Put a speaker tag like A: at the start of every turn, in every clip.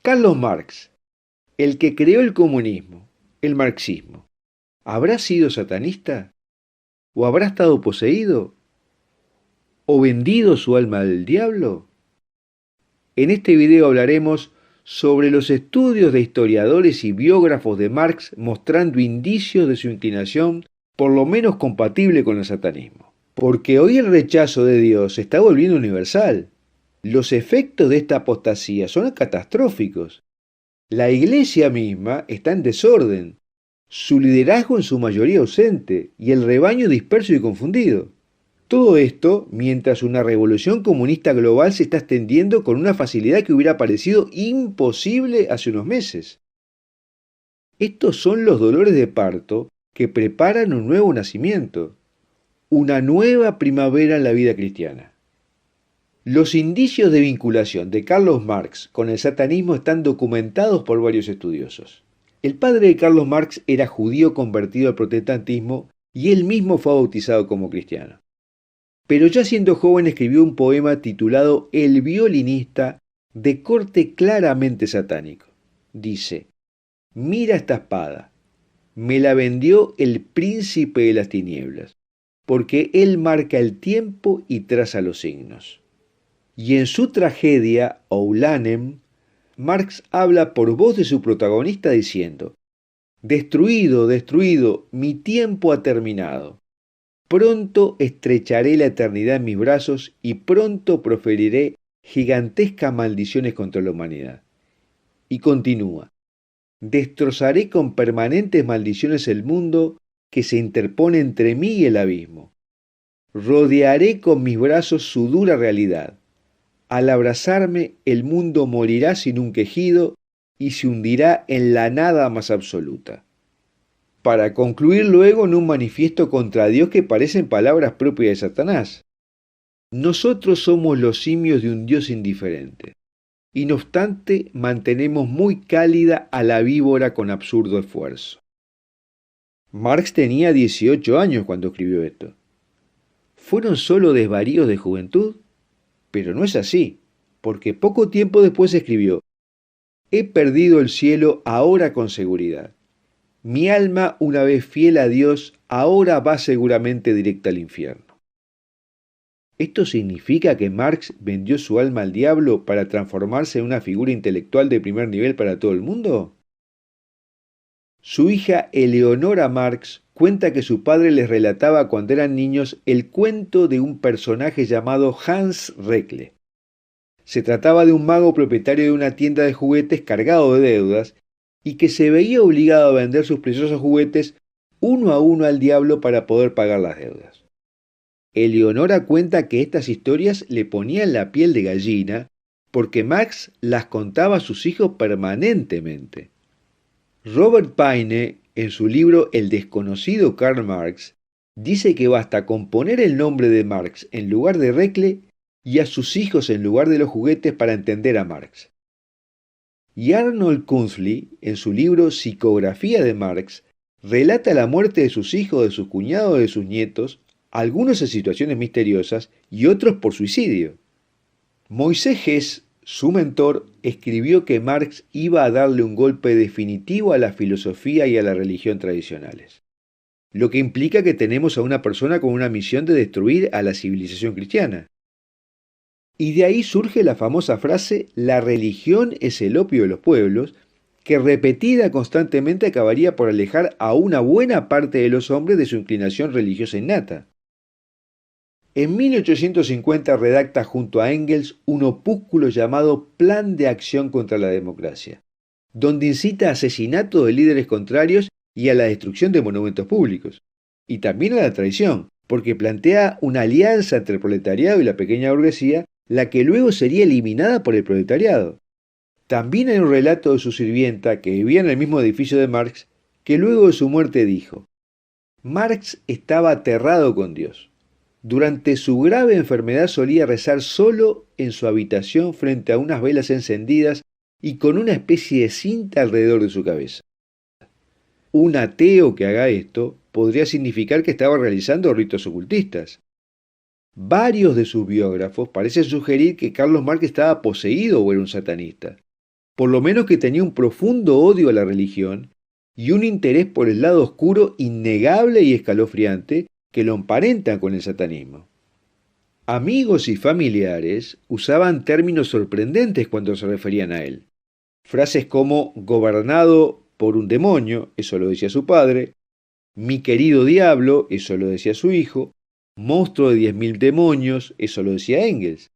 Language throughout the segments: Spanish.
A: Carlos Marx, el que creó el comunismo, el marxismo, ¿habrá sido satanista? ¿O habrá estado poseído? ¿O vendido su alma al diablo? En este video hablaremos sobre los estudios de historiadores y biógrafos de Marx mostrando indicios de su inclinación por lo menos compatible con el satanismo. Porque hoy el rechazo de Dios se está volviendo universal. Los efectos de esta apostasía son catastróficos. La iglesia misma está en desorden, su liderazgo en su mayoría ausente y el rebaño disperso y confundido. Todo esto mientras una revolución comunista global se está extendiendo con una facilidad que hubiera parecido imposible hace unos meses. Estos son los dolores de parto que preparan un nuevo nacimiento, una nueva primavera en la vida cristiana. Los indicios de vinculación de Carlos Marx con el satanismo están documentados por varios estudiosos. El padre de Carlos Marx era judío convertido al protestantismo y él mismo fue bautizado como cristiano. Pero ya siendo joven escribió un poema titulado El violinista, de corte claramente satánico. Dice: mira esta espada, me la vendió el príncipe de las tinieblas, porque él marca el tiempo y traza los signos. Y en su tragedia, Oulanem, Marx habla por voz de su protagonista diciendo: destruido, destruido, mi tiempo ha terminado. Pronto estrecharé la eternidad en mis brazos y pronto proferiré gigantescas maldiciones contra la humanidad. Y continúa: destrozaré con permanentes maldiciones el mundo que se interpone entre mí y el abismo. Rodearé con mis brazos su dura realidad. Al abrazarme, el mundo morirá sin un quejido y se hundirá en la nada más absoluta. Para concluir luego en un manifiesto contra Dios que parecen palabras propias de Satanás. Nosotros somos los simios de un Dios indiferente, y no obstante mantenemos muy cálida a la víbora con absurdo esfuerzo. Marx tenía 18 años cuando escribió esto. ¿Fueron solo desvaríos de juventud? Pero no es así, porque poco tiempo después escribió: he perdido el cielo ahora con seguridad. Mi alma, una vez fiel a Dios, ahora va seguramente directa al infierno. ¿Esto significa que Marx vendió su alma al diablo para transformarse en una figura intelectual de primer nivel para todo el mundo? Su hija Eleonora Marx cuenta que su padre les relataba cuando eran niños el cuento de un personaje llamado Hans Rekle. Se trataba de un mago propietario de una tienda de juguetes cargado de deudas y que se veía obligado a vender sus preciosos juguetes uno a uno al diablo para poder pagar las deudas. Eleonora cuenta que estas historias le ponían la piel de gallina porque Marx las contaba a sus hijos permanentemente. Robert Paine, en su libro El desconocido Karl Marx, dice que basta con poner el nombre de Marx en lugar de Rekle y a sus hijos en lugar de los juguetes para entender a Marx. Y Arnold Kunzli, en su libro Psicografía de Marx, relata la muerte de sus hijos, de sus cuñados, de sus nietos, algunos en situaciones misteriosas y otros por suicidio. Moisés Hess, su mentor, escribió que Marx iba a darle un golpe definitivo a la filosofía y a la religión tradicionales, lo que implica que tenemos a una persona con una misión de destruir a la civilización cristiana. Y de ahí surge la famosa frase: la religión es el opio de los pueblos, que repetida constantemente acabaría por alejar a una buena parte de los hombres de su inclinación religiosa innata. En 1850 redacta junto a Engels un opúsculo llamado Plan de Acción contra la Democracia, donde incita a asesinato de líderes contrarios y a la destrucción de monumentos públicos, y también a la traición, porque plantea una alianza entre el proletariado y la pequeña burguesía, la que luego sería eliminada por el proletariado. También hay un relato de su sirvienta, que vivía en el mismo edificio de Marx, que luego de su muerte dijo: Marx estaba aterrado con Dios. Durante su grave enfermedad solía rezar solo en su habitación frente a unas velas encendidas y con una especie de cinta alrededor de su cabeza. Un ateo que haga esto podría significar que estaba realizando ritos ocultistas. Varios de sus biógrafos parecen sugerir que Carlos Marx estaba poseído o era un satanista. por lo menos que tenía un profundo odio a la religión y un interés por el lado oscuro innegable y escalofriante que lo emparentan con el satanismo. Amigos y familiares usaban términos sorprendentes cuando se referían a él. Frases como gobernado por un demonio, eso lo decía su padre, mi querido diablo, eso lo decía su hijo, monstruo de 10.000 demonios, eso lo decía Engels.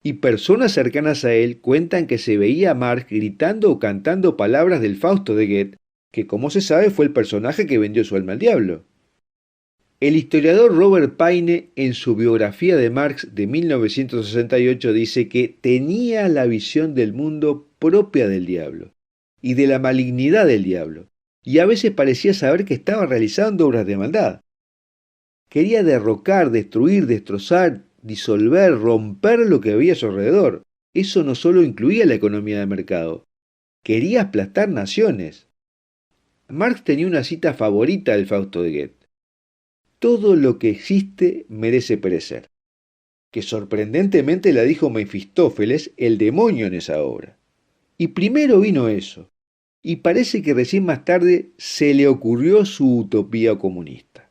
A: Y personas cercanas a él cuentan que se veía a Marx gritando o cantando palabras del Fausto de Goethe, que como se sabe fue el personaje que vendió su alma al diablo. El historiador Robert Paine, en su biografía de Marx de 1968, dice que tenía la visión del mundo propia del diablo y de la malignidad del diablo, y a veces parecía saber que estaba realizando obras de maldad. Quería derrocar, destruir, destrozar, disolver, romper lo que había a su alrededor. Eso no solo incluía la economía de mercado, quería aplastar naciones. Marx tenía una cita favorita del Fausto de Goethe: todo lo que existe merece perecer, que sorprendentemente la dijo Mefistófeles, el demonio, en esa obra. Y primero vino eso, y parece que recién más tarde se le ocurrió su utopía comunista.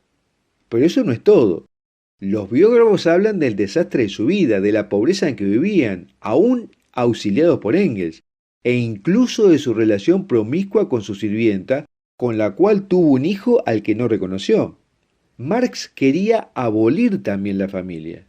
A: Pero eso no es todo. Los biógrafos hablan del desastre de su vida, de la pobreza en que vivían, aún auxiliados por Engels, e incluso de su relación promiscua con su sirvienta, con la cual tuvo un hijo al que no reconoció. Marx quería abolir también la familia.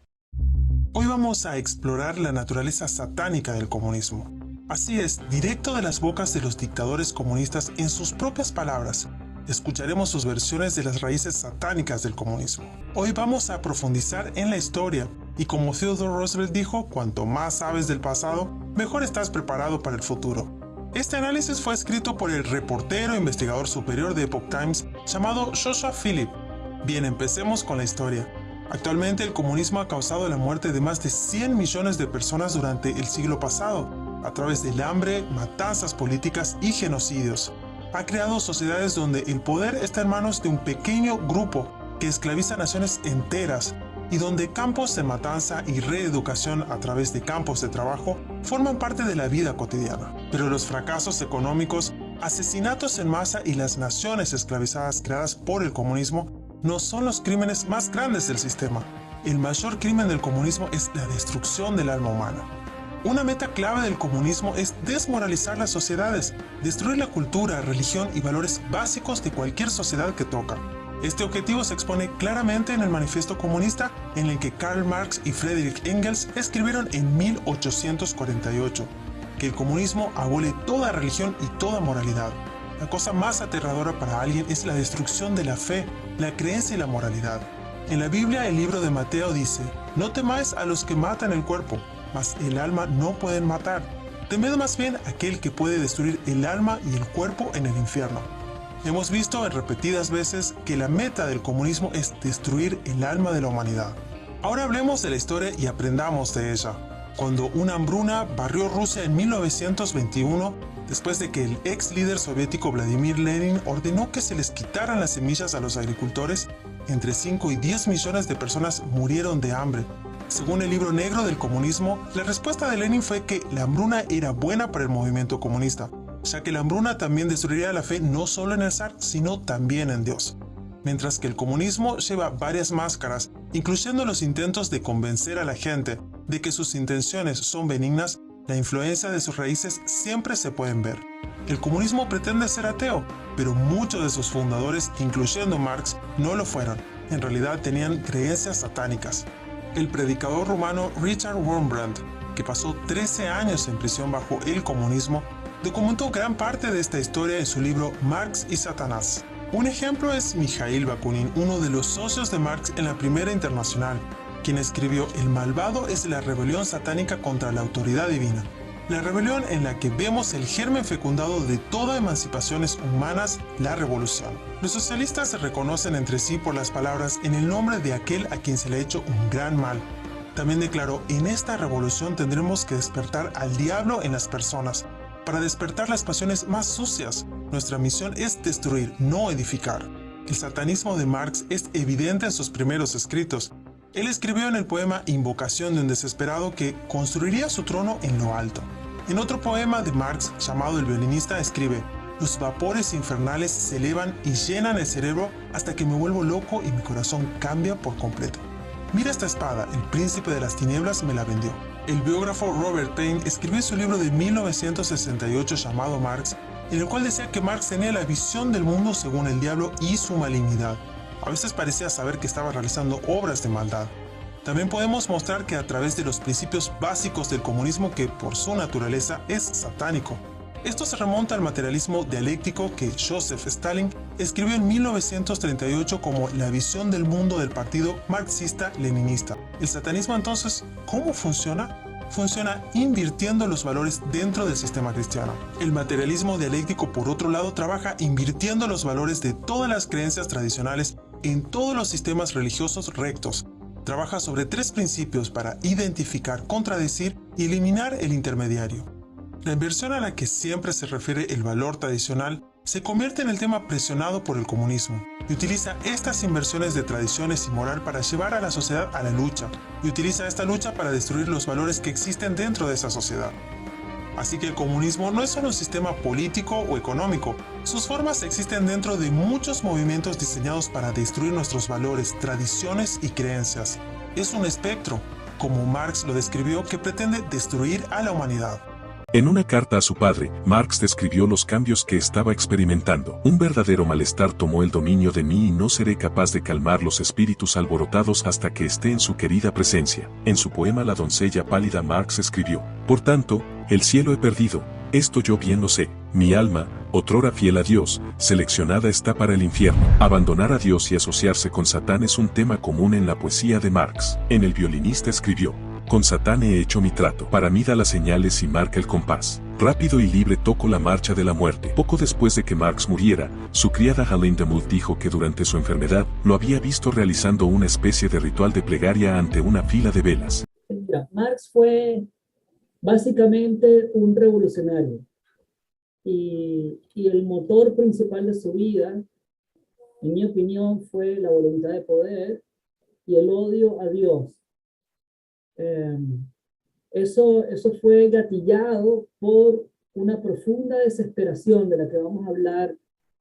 B: Hoy vamos a explorar la naturaleza satánica del comunismo. Así es, directo de las bocas de los dictadores comunistas en sus propias palabras. Escucharemos sus versiones de las raíces satánicas del comunismo. Hoy vamos a profundizar en la historia, y como Theodore Roosevelt dijo, cuanto más sabes del pasado, mejor estás preparado para el futuro. Este análisis fue escrito por el reportero e investigador superior de Epoch Times llamado Joshua Philip. Bien, empecemos con la historia. Actualmente el comunismo ha causado la muerte de más de 100 millones de personas durante el siglo pasado, a través del hambre, matanzas políticas y genocidios. Ha creado sociedades donde el poder está en manos de un pequeño grupo que esclaviza naciones enteras y donde campos de matanza y reeducación a través de campos de trabajo forman parte de la vida cotidiana. Pero los fracasos económicos, asesinatos en masa y las naciones esclavizadas creadas por el comunismo no son los crímenes más grandes del sistema. El mayor crimen del comunismo es la destrucción del alma humana. Una meta clave del comunismo es desmoralizar las sociedades, destruir la cultura, religión y valores básicos de cualquier sociedad que toca. Este objetivo se expone claramente en el Manifiesto Comunista, en el que Karl Marx y Friedrich Engels escribieron en 1848 que el comunismo abole toda religión y toda moralidad. La cosa más aterradora para alguien es la destrucción de la fe, la creencia y la moralidad. En la Biblia, el libro de Mateo dice: no temáis a los que matan el cuerpo, mas el alma no pueden matar. Temed más bien a aquel que puede destruir el alma y el cuerpo en el infierno. Hemos visto en repetidas veces que la meta del comunismo es destruir el alma de la humanidad. Ahora hablemos de la historia y aprendamos de ella. Cuando una hambruna barrió Rusia en 1921, después de que el ex líder soviético Vladimir Lenin ordenó que se les quitaran las semillas a los agricultores, entre 5 y 10 millones de personas murieron de hambre. Según el libro negro del comunismo, la respuesta de Lenin fue que la hambruna era buena para el movimiento comunista, ya que la hambruna también destruiría la fe no solo en el zar, sino también en Dios. Mientras que el comunismo lleva varias máscaras, incluyendo los intentos de convencer a la gente de que sus intenciones son benignas, la influencia de sus raíces siempre se pueden ver. El comunismo pretende ser ateo, pero muchos de sus fundadores, incluyendo Marx, no lo fueron. En realidad tenían creencias satánicas. El predicador rumano Richard Wurmbrand, que pasó 13 años en prisión bajo el comunismo, documentó gran parte de esta historia en su libro Marx y Satanás. Un ejemplo es Mikhail Bakunin, uno de los socios de Marx en la Primera Internacional, quien escribió El malvado es la rebelión satánica contra la autoridad divina. La rebelión en la que vemos el germen fecundado de toda emancipaciones humanas, la revolución. Los socialistas se reconocen entre sí por las palabras en el nombre de aquel a quien se le ha hecho un gran mal. También declaró: en esta revolución tendremos que despertar al diablo en las personas, para despertar las pasiones más sucias. Nuestra misión es destruir, no edificar. El satanismo de Marx es evidente en sus primeros escritos. Él escribió en el poema Invocación de un desesperado que construiría su trono en lo alto. En otro poema de Marx llamado El violinista escribe: los vapores infernales se elevan y llenan el cerebro hasta que me vuelvo loco y mi corazón cambia por completo. Mira esta espada, el príncipe de las tinieblas me la vendió. El biógrafo Robert Paine escribió su libro de 1968 llamado Marx, en el cual decía que Marx tenía la visión del mundo según el diablo y su malignidad. A veces parecía saber que estaba realizando obras de maldad. También podemos mostrar que a través de los principios básicos del comunismo, que por su naturaleza es satánico. Esto se remonta al materialismo dialéctico que Joseph Stalin escribió en 1938 como la visión del mundo del partido marxista-leninista. El satanismo entonces, ¿cómo funciona? Funciona invirtiendo los valores dentro del sistema cristiano. El materialismo dialéctico, por otro lado, trabaja invirtiendo los valores de todas las creencias tradicionales en todos los sistemas religiosos rectos. Trabaja sobre tres principios para identificar, contradecir y eliminar el intermediario. La inversión a la que siempre se refiere el valor tradicional se convierte en el tema presionado por el comunismo y utiliza estas inversiones de tradiciones y moral para llevar a la sociedad a la lucha, y utiliza esta lucha para destruir los valores que existen dentro de esa sociedad. Así que el comunismo no es solo un sistema político o económico, sus formas existen dentro de muchos movimientos diseñados para destruir nuestros valores, tradiciones y creencias. Es un espectro, como Marx lo describió, que pretende destruir a la humanidad.
C: En una carta a su padre, Marx describió los cambios que estaba experimentando. Un verdadero malestar tomó el dominio de mí y no seré capaz de calmar los espíritus alborotados hasta que esté en su querida presencia. En su poema La doncella pálida, Marx escribió: por tanto, el cielo he perdido, esto yo bien lo sé. Mi alma, otrora fiel a Dios, seleccionada está para el infierno. Abandonar a Dios y asociarse con Satán es un tema común en la poesía de Marx. En El violinista escribió: con Satán he hecho mi trato. Para mí da las señales y marca el compás. Rápido y libre toco la marcha de la muerte. Poco después de que Marx muriera, su criada Helene de Muth dijo que durante su enfermedad lo había visto realizando una especie de ritual de plegaria ante una fila de velas.
D: Mira, Marx fue básicamente un revolucionario y el motor principal de su vida, en mi opinión, fue la voluntad de poder y el odio a Dios. Eso fue gatillado por una profunda desesperación de la que vamos a hablar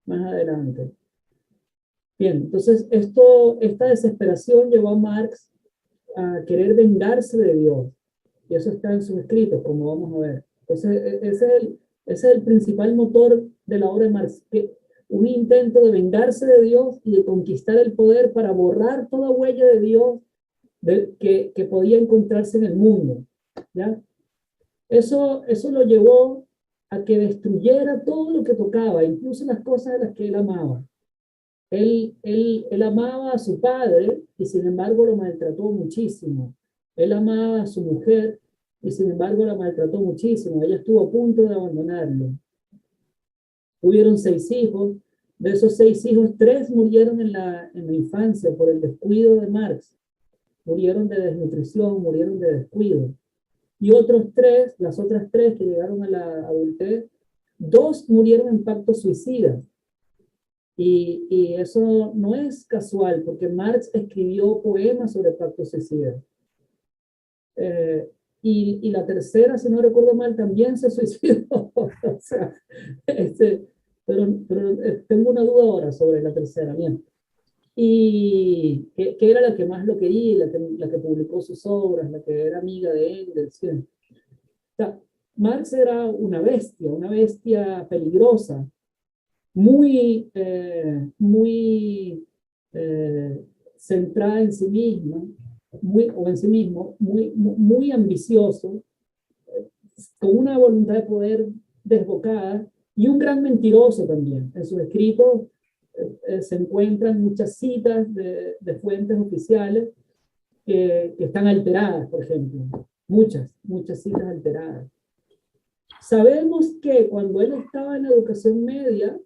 D: más adelante. Bien, entonces esta desesperación llevó a Marx a querer vengarse de Dios, y eso está en sus escritos, como vamos a ver. Entonces ese es el principal motor de la obra de Marx, un intento de vengarse de Dios y de conquistar el poder para borrar toda huella de Dios que podía encontrarse en el mundo, ¿ya? Eso lo llevó a que destruyera todo lo que tocaba, incluso las cosas de las que él amaba. Él amaba a su padre y sin embargo lo maltrató muchísimo. Él amaba a su mujer y sin embargo la maltrató muchísimo. Ella estuvo a punto de abandonarlo. Tuvieron 6 hijos. De esos 6 hijos, 3 murieron en la infancia por el descuido de Marx. Murieron de desnutrición, murieron de descuido. Y las otras 3 que llegaron a la adultez, 2 murieron en pactos suicidas. Y eso no es casual, porque Marx escribió poemas sobre pactos suicidas. Y la tercera, si no recuerdo mal, también se suicidó. O sea, pero tengo una duda ahora sobre la tercera. Bien. Y que era la que más lo quería, la que publicó sus obras, la que era amiga de Engels. ¿Sí? O sea, Marx era una bestia peligrosa, muy centrada en sí misma, muy ambicioso, con una voluntad de poder desbocada y un gran mentiroso también. En sus escritos se encuentran muchas citas de fuentes oficiales que están alteradas, por ejemplo. Muchas citas alteradas. Sabemos que cuando él estaba en la educación media,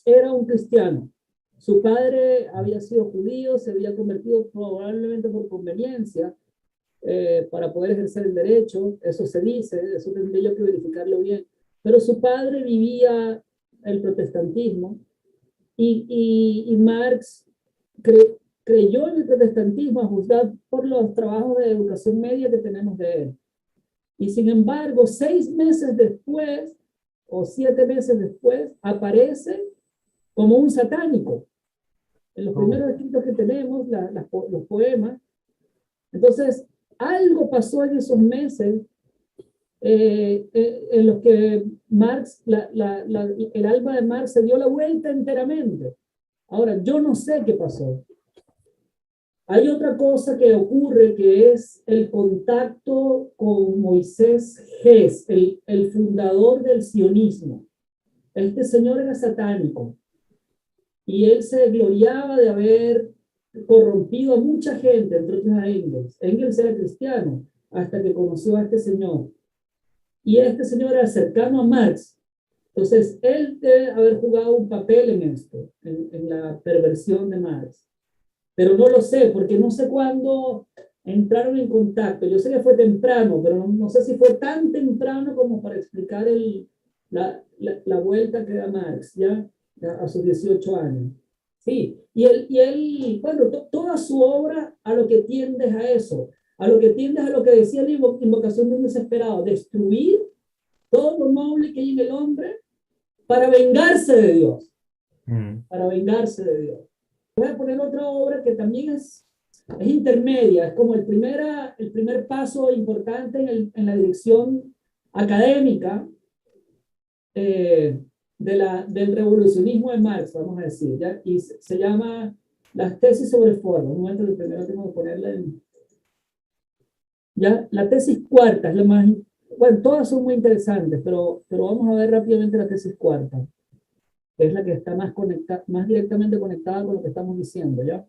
D: era un cristiano. Su padre había sido judío, se había convertido probablemente por conveniencia para poder ejercer el derecho. Eso se dice, eso tendría yo que verificarlo bien. Pero su padre vivía el protestantismo y Marx creyó en el protestantismo a juzgar por los trabajos de educación media que tenemos de él. Y sin embargo, 6 meses después, o 7 meses después, aparece como un satánico. En los primeros escritos que tenemos, los poemas. Entonces, algo pasó en esos meses en los que Marx, el alma de Marx se dio la vuelta enteramente. Ahora, yo no sé qué pasó. Hay otra cosa que ocurre, que es el contacto con Moisés Hess, el fundador del sionismo. Este señor era satánico y él se gloriaba de haber corrompido a mucha gente, entre otros a Engels. Engels era cristiano hasta que conoció a este señor. Y este señor era cercano a Marx. Entonces, él debe haber jugado un papel en esto, en la perversión de Marx. Pero no lo sé, porque no sé cuándo entraron en contacto. Yo sé que fue temprano, pero no sé si fue tan temprano como para explicar la vuelta que da Marx, ¿ya? A sus 18 años. Sí, y él bueno, toda su obra a lo que tiende es a eso, a lo que tiende es a lo que decía la invocación de un desesperado, destruir todo lo noble que hay en el hombre para vengarse de Dios, para vengarse de Dios. Voy a poner otra obra que también es intermedia, es como el primer paso importante en la dirección académica del revolucionismo de Marx, vamos a decir, ¿ya? Y se llama Las tesis sobre forma. Un momento que primero tengo que ponerla en... ¿Ya? La tesis cuarta es la más... Bueno, todas son muy interesantes, pero vamos a ver rápidamente la tesis cuarta, que es la que está más directamente conectada con lo que estamos diciendo, ¿ya?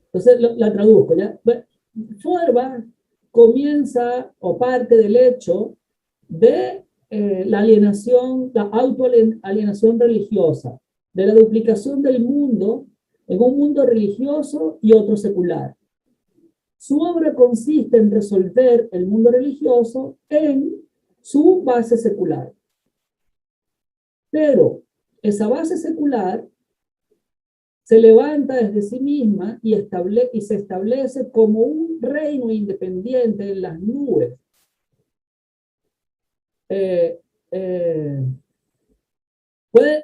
D: Entonces la traduzco, ¿ya? Feuerbach comienza o parte del hecho de la alienación, la autoalienación religiosa, de la duplicación del mundo en un mundo religioso y otro secular. Su obra consiste en resolver el mundo religioso en su base secular. Pero esa base secular se levanta desde sí misma y se establece como un reino independiente en las nubes.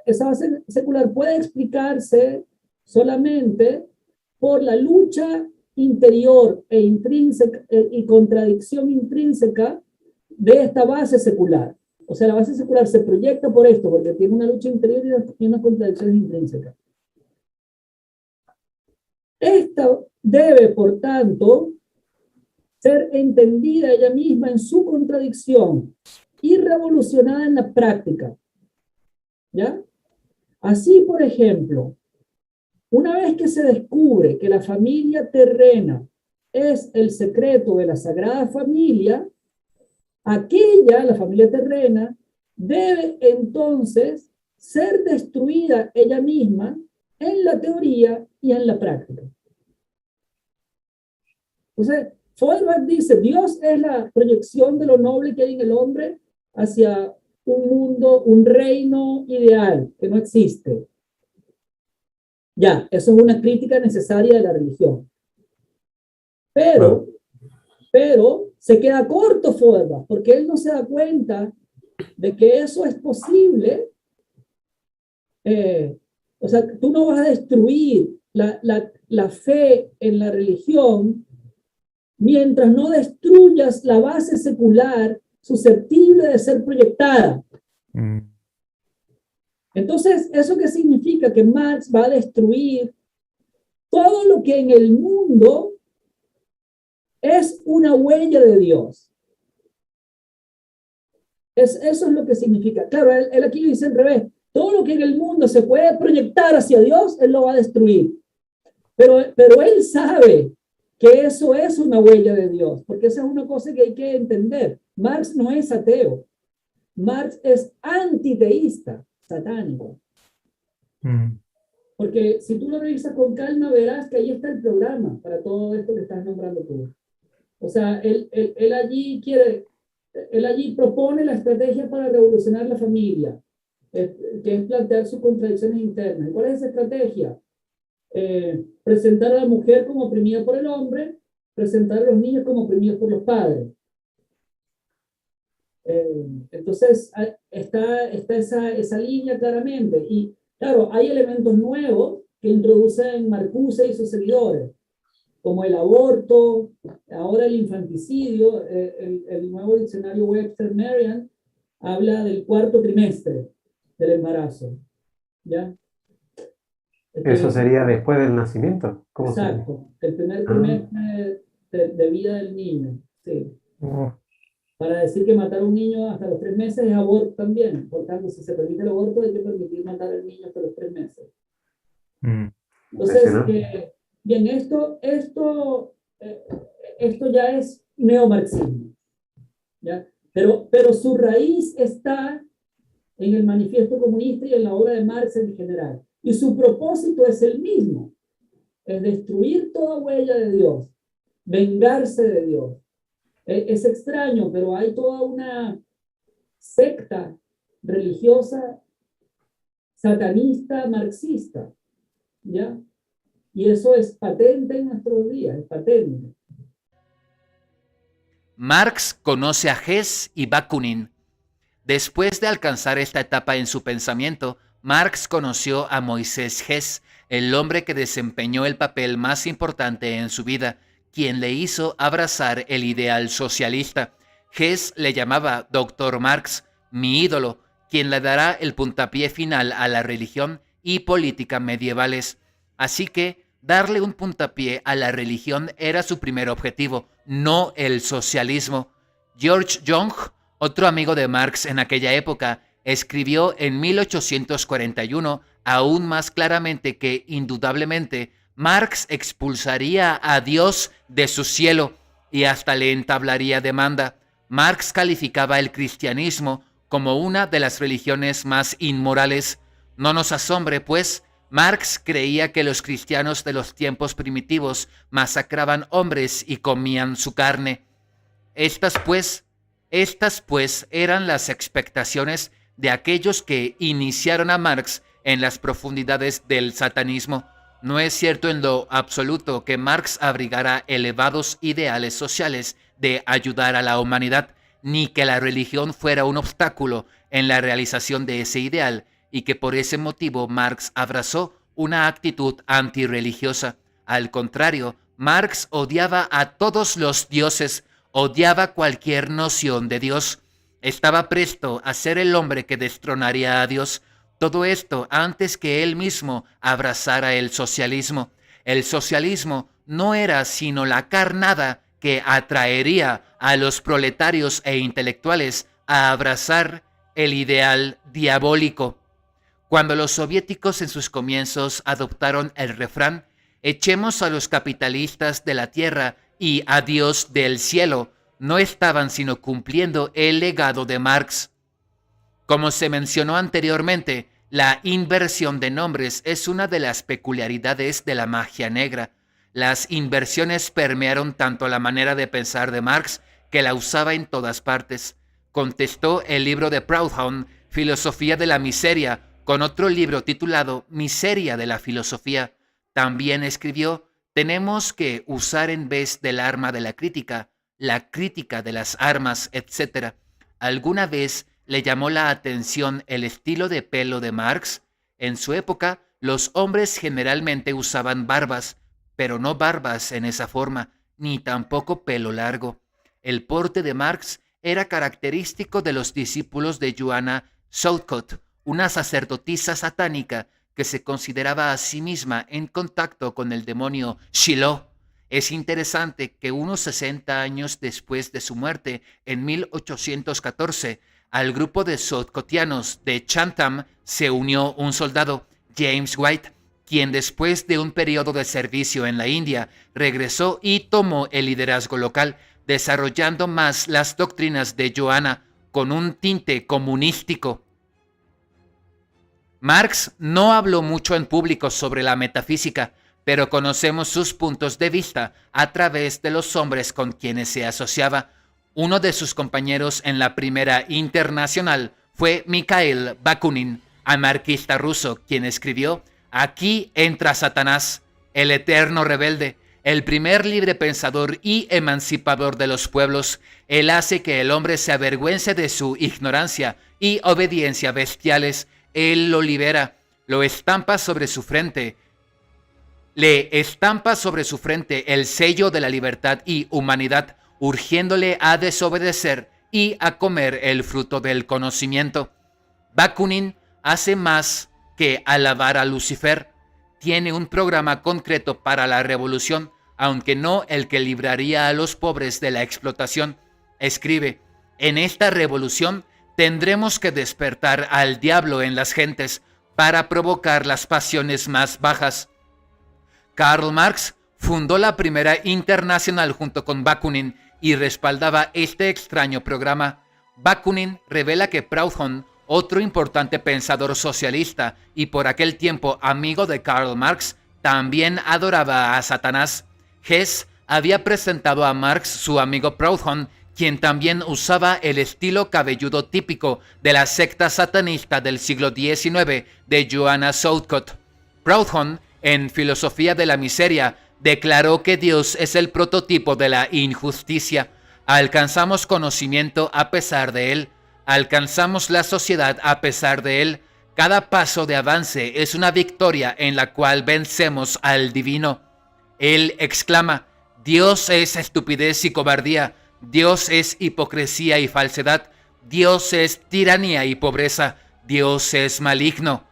D: Esa base secular puede explicarse solamente por la lucha interior e intrínseca y contradicción intrínseca de esta base secular. O sea, la base secular se proyecta por esto, porque tiene una lucha interior y unas contradicciones intrínsecas. Esta debe, por tanto, ser entendida ella misma en su contradicción y revolucionada en la práctica. ¿Ya? Así, por ejemplo, una vez que se descubre que la familia terrena es el secreto de la Sagrada Familia, la familia terrena, debe entonces ser destruida ella misma en la teoría y en la práctica. Entonces, Feuerbach dice, Dios es la proyección de lo noble que hay en el hombre hacia un mundo, un reino ideal que no existe. Ya, eso es una crítica necesaria de la religión. Pero se queda corto Feuerbach, porque él no se da cuenta de que eso es posible. O sea, tú no vas a destruir la fe en la religión mientras no destruyas la base secular susceptible de ser proyectada. Entonces, ¿eso qué significa? Que Marx va a destruir todo lo que en el mundo es una huella de Dios. Eso es lo que significa. Claro, él aquí dice al revés. Todo lo que en el mundo se puede proyectar hacia Dios, él lo va a destruir. Pero él sabe que eso es una huella de Dios, porque esa es una cosa que hay que entender. Marx no es ateo. Marx es antiteísta, satánico. Porque si tú lo revisas con calma, verás que ahí está el programa para todo esto que estás nombrando tú. O sea, él allí propone la estrategia para revolucionar la familia, que es plantear sus contradicciones internas. ¿Cuál es esa estrategia? Presentar a la mujer como oprimida por el hombre, presentar a los niños como oprimidos por los padres. Entonces, está esa línea claramente. Y claro, hay elementos nuevos que introducen Marcuse y sus seguidores, como el aborto, ahora el infanticidio. El nuevo diccionario Webster-Merriam habla del cuarto trimestre del embarazo, ¿ya?
E: Eso sería después del nacimiento. ¿Cómo sería?
D: Exacto, el primer trimestre de vida del niño, sí. Para decir que matar a un niño hasta los 3 meses es aborto también. Por tanto, si se permite el aborto, hay que permitir matar al niño hasta los 3 meses. Entonces, bien, esto ya es neomarxismo, ¿ya? Pero su raíz está en el manifiesto comunista y en la obra de Marx en general. Y su propósito es el mismo, es destruir toda huella de Dios, vengarse de Dios. Es extraño, pero hay toda una secta religiosa satanista marxista, ¿ya? Y eso es patente en nuestros días, es patente.
F: Marx conoce a Hess y Bakunin. Después de alcanzar esta etapa en su pensamiento, Marx conoció a Moisés Hess, el hombre que desempeñó el papel más importante en su vida, quien le hizo abrazar el ideal socialista. Hess le llamaba Dr. Marx, mi ídolo, quien le dará el puntapié final a la religión y política medievales. Así que darle un puntapié a la religión era su primer objetivo, no el socialismo. George Young, otro amigo de Marx en aquella época, escribió en 1841 aún más claramente que, indudablemente, Marx expulsaría a Dios de su cielo y hasta le entablaría demanda. Marx calificaba el cristianismo como una de las religiones más inmorales. No nos asombre, pues, Marx creía que los cristianos de los tiempos primitivos masacraban hombres y comían su carne. Estas pues eran las expectaciones de aquellos que iniciaron a Marx en las profundidades del satanismo. No es cierto en lo absoluto que Marx abrigara elevados ideales sociales de ayudar a la humanidad, ni que la religión fuera un obstáculo en la realización de ese ideal, y que por ese motivo Marx abrazó una actitud antirreligiosa. Al contrario, Marx odiaba a todos los dioses, odiaba cualquier noción de Dios. Estaba presto a ser el hombre que destronaría a Dios. Todo esto antes que él mismo abrazara el socialismo. El socialismo no era sino la carnada que atraería a los proletarios e intelectuales a abrazar el ideal diabólico. Cuando los soviéticos en sus comienzos adoptaron el refrán «Echemos a los capitalistas de la tierra y a Dios del cielo», no estaban sino cumpliendo el legado de Marx. Como se mencionó anteriormente, la inversión de nombres es una de las peculiaridades de la magia negra. Las inversiones permearon tanto la manera de pensar de Marx que la usaba en todas partes. Contestó el libro de Proudhon, Filosofía de la Miseria, con otro libro titulado Miseria de la Filosofía. También escribió: tenemos que usar en vez del arma de la crítica de las armas, etc. ¿Alguna vez le llamó la atención el estilo de pelo de Marx? En su época, los hombres generalmente usaban barbas, pero no barbas en esa forma, ni tampoco pelo largo. El porte de Marx era característico de los discípulos de Joanna Southcott, una sacerdotisa satánica que se consideraba a sí misma en contacto con el demonio Shiloh. Es interesante que unos 60 años después de su muerte, en 1814, al grupo de Southcottianos de Chatham se unió un soldado, James White, quien después de un periodo de servicio en la India regresó y tomó el liderazgo local, desarrollando más las doctrinas de Joanna con un tinte comunístico. Marx no habló mucho en público sobre la metafísica, pero conocemos sus puntos de vista a través de los hombres con quienes se asociaba. Uno de sus compañeros en la Primera Internacional fue Mikhail Bakunin, anarquista ruso, quien escribió: «Aquí entra Satanás, el eterno rebelde, el primer libre pensador y emancipador de los pueblos. Él hace que el hombre se avergüence de su ignorancia y obediencia bestiales. Él lo libera, lo estampa sobre su frente. Le estampa sobre su frente el sello de la libertad y humanidad, urgiéndole a desobedecer y a comer el fruto del conocimiento. Bakunin hace más que alabar a Lucifer. Tiene un programa concreto para la revolución, aunque no el que libraría a los pobres de la explotación. Escribe: en esta revolución tendremos que despertar al diablo en las gentes para provocar las pasiones más bajas. Karl Marx fundó la primera internacional junto con Bakunin y respaldaba este extraño programa. Bakunin revela que Proudhon, otro importante pensador socialista y por aquel tiempo amigo de Karl Marx, también adoraba a Satanás. Hess había presentado a Marx su amigo Proudhon, quien también usaba el estilo cabelludo típico de la secta satanista del siglo XIX de Joanna Southcott. Proudhon, en Filosofía de la Miseria, declaró que Dios es el prototipo de la injusticia. Alcanzamos conocimiento a pesar de él. Alcanzamos la sociedad a pesar de él. Cada paso de avance es una victoria en la cual vencemos al divino. Él exclama: Dios es estupidez y cobardía. Dios es hipocresía y falsedad. Dios es tiranía y pobreza. Dios es maligno.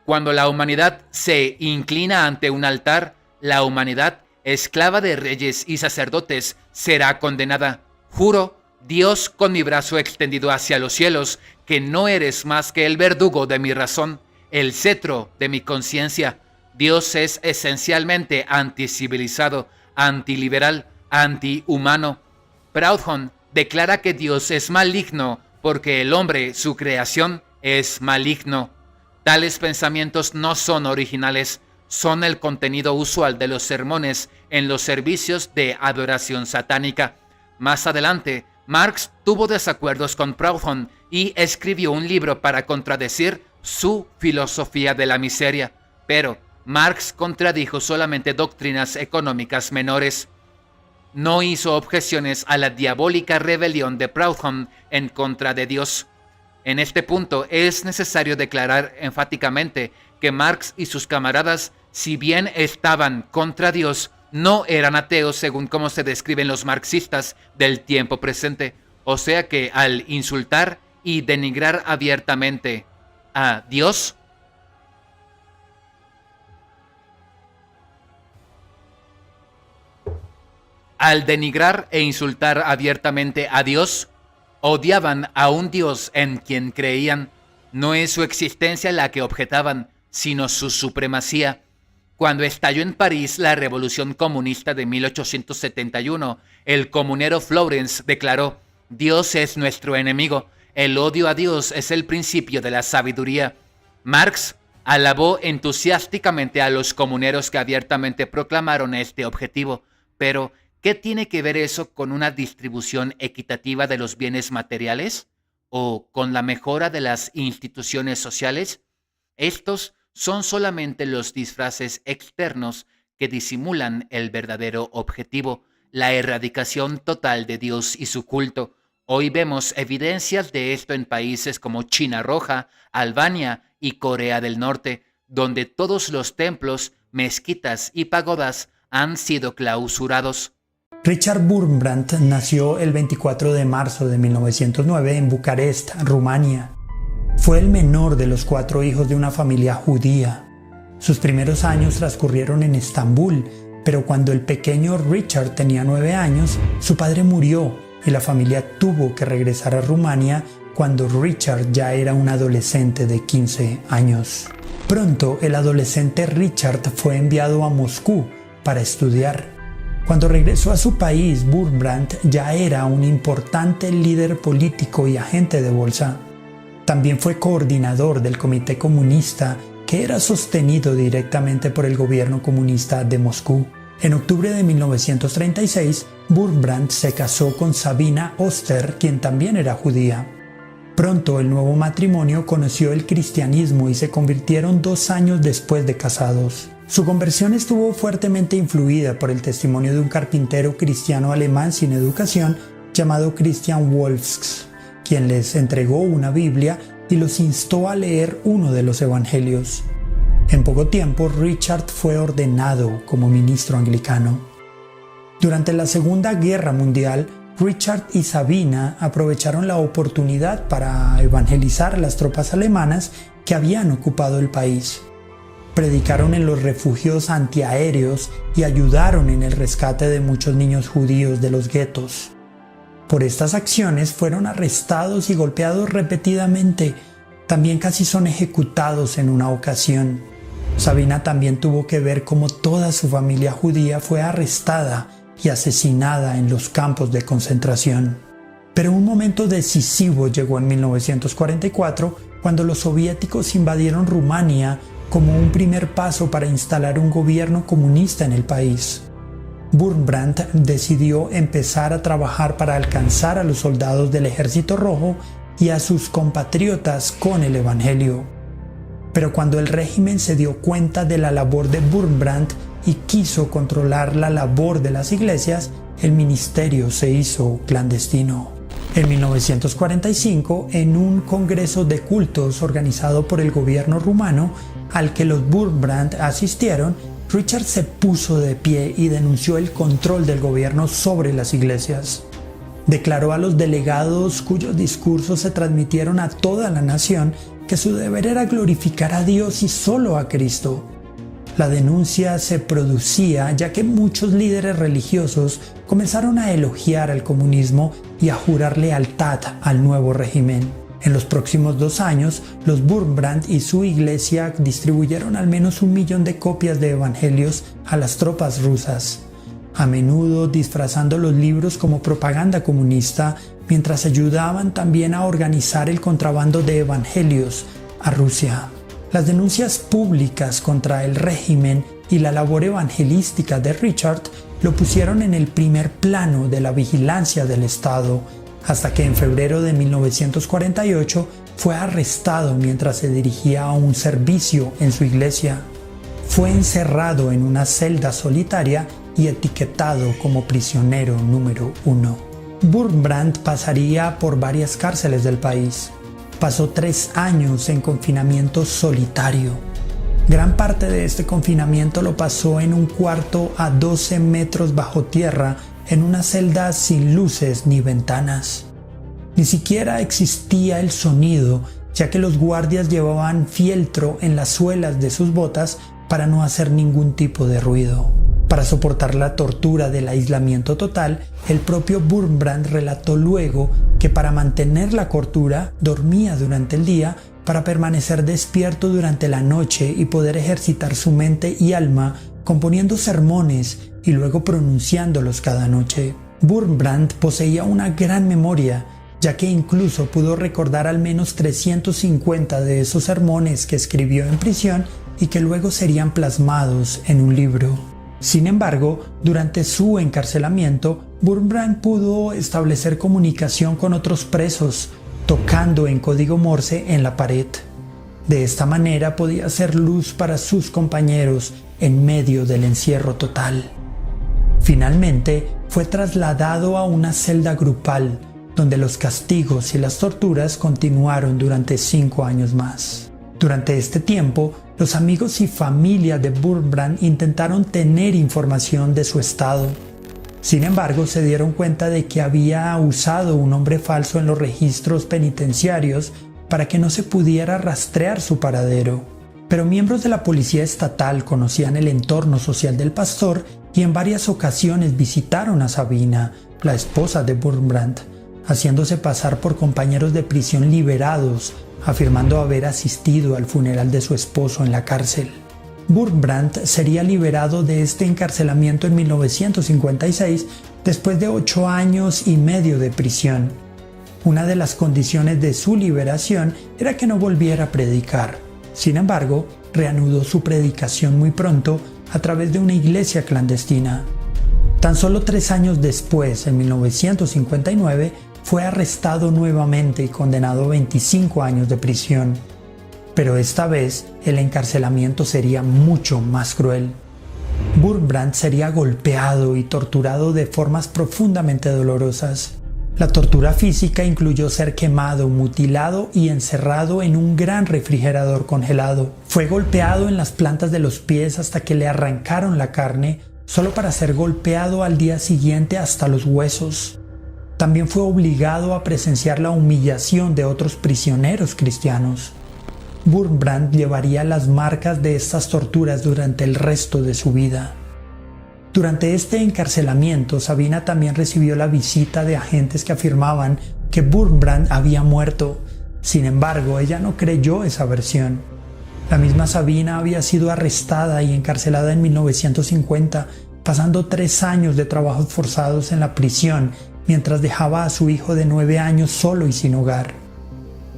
F: Cuando la humanidad se inclina ante un altar, la humanidad, esclava de reyes y sacerdotes, será condenada. Juro, Dios, con mi brazo extendido hacia los cielos, que no eres más que el verdugo de mi razón, el cetro de mi conciencia. Dios es esencialmente anticivilizado, antiliberal, antihumano. Proudhon declara que Dios es maligno porque el hombre, su creación, es maligno. Tales pensamientos no son originales, son el contenido usual de los sermones en los servicios de adoración satánica. Más adelante, Marx tuvo desacuerdos con Proudhon y escribió un libro para contradecir su filosofía de la miseria, pero Marx contradijo solamente doctrinas económicas menores. No hizo objeciones a la diabólica rebelión de Proudhon en contra de Dios. En este punto es necesario declarar enfáticamente que Marx y sus camaradas, si bien estaban contra Dios, no eran ateos según como se describen los marxistas del tiempo presente. O sea que al insultar y denigrar abiertamente a Dios, al denigrar e insultar abiertamente a Dios, odiaban a un Dios en quien creían. No es su existencia la que objetaban, sino su supremacía. Cuando estalló en París la Revolución Comunista de 1871, el comunero Flourens declaró: Dios es nuestro enemigo, el odio a Dios es el principio de la sabiduría. Marx alabó entusiásticamente a los comuneros que abiertamente proclamaron este objetivo, pero ¿qué tiene que ver eso con una distribución equitativa de los bienes materiales? ¿O con la mejora de las instituciones sociales? Estos son solamente los disfraces externos que disimulan el verdadero objetivo, la erradicación total de Dios y su culto. Hoy vemos evidencias de esto en países como China Roja, Albania y Corea del Norte, donde todos los templos, mezquitas y pagodas han sido clausurados.
G: Richard Wurmbrand nació el 24 de marzo de 1909 en Bucarest, Rumania. Fue el menor de los 4 hijos de una familia judía. Sus primeros años transcurrieron en Estambul, pero cuando el pequeño Richard tenía 9 años, su padre murió y la familia tuvo que regresar a Rumania cuando Richard ya era un adolescente de 15 años. Pronto, el adolescente Richard fue enviado a Moscú para estudiar. Cuando regresó a su país, Wurmbrand ya era un importante líder político y agente de bolsa. También fue coordinador del Comité Comunista, que era sostenido directamente por el gobierno comunista de Moscú. En octubre de 1936, Wurmbrand se casó con Sabina Oster, quien también era judía. Pronto el nuevo matrimonio conoció el cristianismo y se convirtieron 2 años después de casados. Su conversión estuvo fuertemente influida por el testimonio de un carpintero cristiano alemán sin educación llamado Christian Wolfsks, quien les entregó una Biblia y los instó a leer uno de los evangelios. En poco tiempo, Richard fue ordenado como ministro anglicano. Durante la Segunda Guerra Mundial, Richard y Sabina aprovecharon la oportunidad para evangelizar a las tropas alemanas que habían ocupado el país. Predicaron en los refugios antiaéreos y ayudaron en el rescate de muchos niños judíos de los guetos. Por estas acciones fueron arrestados y golpeados repetidamente. También casi son ejecutados en una ocasión. Sabina también tuvo que ver cómo toda su familia judía fue arrestada y asesinada en los campos de concentración. Pero un momento decisivo llegó en 1944, cuando los soviéticos invadieron Rumania como un primer paso para instalar un gobierno comunista en el país. Wurmbrand decidió empezar a trabajar para alcanzar a los soldados del Ejército Rojo y a sus compatriotas con el Evangelio. Pero cuando el régimen se dio cuenta de la labor de Wurmbrand y quiso controlar la labor de las iglesias, el ministerio se hizo clandestino. En 1945, en un congreso de cultos organizado por el gobierno rumano, al que los Wurmbrand asistieron, Richard se puso de pie y denunció el control del gobierno sobre las iglesias. Declaró a los delegados, cuyos discursos se transmitieron a toda la nación, que su deber era glorificar a Dios y solo a Cristo. La denuncia se producía ya que muchos líderes religiosos comenzaron a elogiar al comunismo y a jurar lealtad al nuevo régimen. En los próximos 2 años, los Wurmbrand y su iglesia distribuyeron al menos 1 millón de copias de evangelios a las tropas rusas, a menudo disfrazando los libros como propaganda comunista, mientras ayudaban también a organizar el contrabando de evangelios a Rusia. Las denuncias públicas contra el régimen y la labor evangelística de Richard lo pusieron en el primer plano de la vigilancia del Estado, hasta que en febrero de 1948 fue arrestado mientras se dirigía a un servicio en su iglesia. Fue encerrado en una celda solitaria y etiquetado como prisionero número 1. Wurmbrand pasaría por varias cárceles del país. Pasó 3 años en confinamiento solitario. Gran parte de este confinamiento lo pasó en un cuarto a 12 metros bajo tierra, en una celda sin luces ni ventanas. Ni siquiera existía el sonido, ya que los guardias llevaban fieltro en las suelas de sus botas para no hacer ningún tipo de ruido. Para soportar la tortura del aislamiento total, el propio Wurmbrand relató luego que para mantener la cordura dormía durante el día para permanecer despierto durante la noche y poder ejercitar su mente y alma componiendo sermones y luego pronunciándolos cada noche. Wurmbrand poseía una gran memoria, ya que incluso pudo recordar al menos 350 de esos sermones que escribió en prisión y que luego serían plasmados en un libro. Sin embargo, durante su encarcelamiento, Wurmbrand pudo establecer comunicación con otros presos, tocando en código Morse en la pared. De esta manera podía hacer luz para sus compañeros en medio del encierro total. Finalmente, fue trasladado a una celda grupal, donde los castigos y las torturas continuaron durante 5 años más. Durante este tiempo, los amigos y familia de Wurmbrand intentaron tener información de su estado. Sin embargo, se dieron cuenta de que había usado un nombre falso en los registros penitenciarios para que no se pudiera rastrear su paradero. Pero miembros de la policía estatal conocían el entorno social del pastor y en varias ocasiones visitaron a Sabina, la esposa de Wurmbrand, haciéndose pasar por compañeros de prisión liberados, afirmando haber asistido al funeral de su esposo en la cárcel. Wurmbrand sería liberado de este encarcelamiento en 1956 después de 8 años y medio de prisión. Una de las condiciones de su liberación era que no volviera a predicar. Sin embargo, reanudó su predicación muy pronto a través de una iglesia clandestina. Tan solo 3 años después, en 1959, fue arrestado nuevamente y condenado a 25 años de prisión. Pero esta vez el encarcelamiento sería mucho más cruel. Wurmbrand sería golpeado y torturado de formas profundamente dolorosas. La tortura física incluyó ser quemado, mutilado y encerrado en un gran refrigerador congelado. Fue golpeado en las plantas de los pies hasta que le arrancaron la carne, solo para ser golpeado al día siguiente hasta los huesos. También fue obligado a presenciar la humillación de otros prisioneros cristianos. Wurmbrand llevaría las marcas de estas torturas durante el resto de su vida. Durante este encarcelamiento, Sabina también recibió la visita de agentes que afirmaban que Wurmbrand había muerto. Sin embargo, ella no creyó esa versión. La misma Sabina había sido arrestada y encarcelada en 1950, pasando 3 años de trabajos forzados en la prisión mientras dejaba a su hijo de 9 años solo y sin hogar.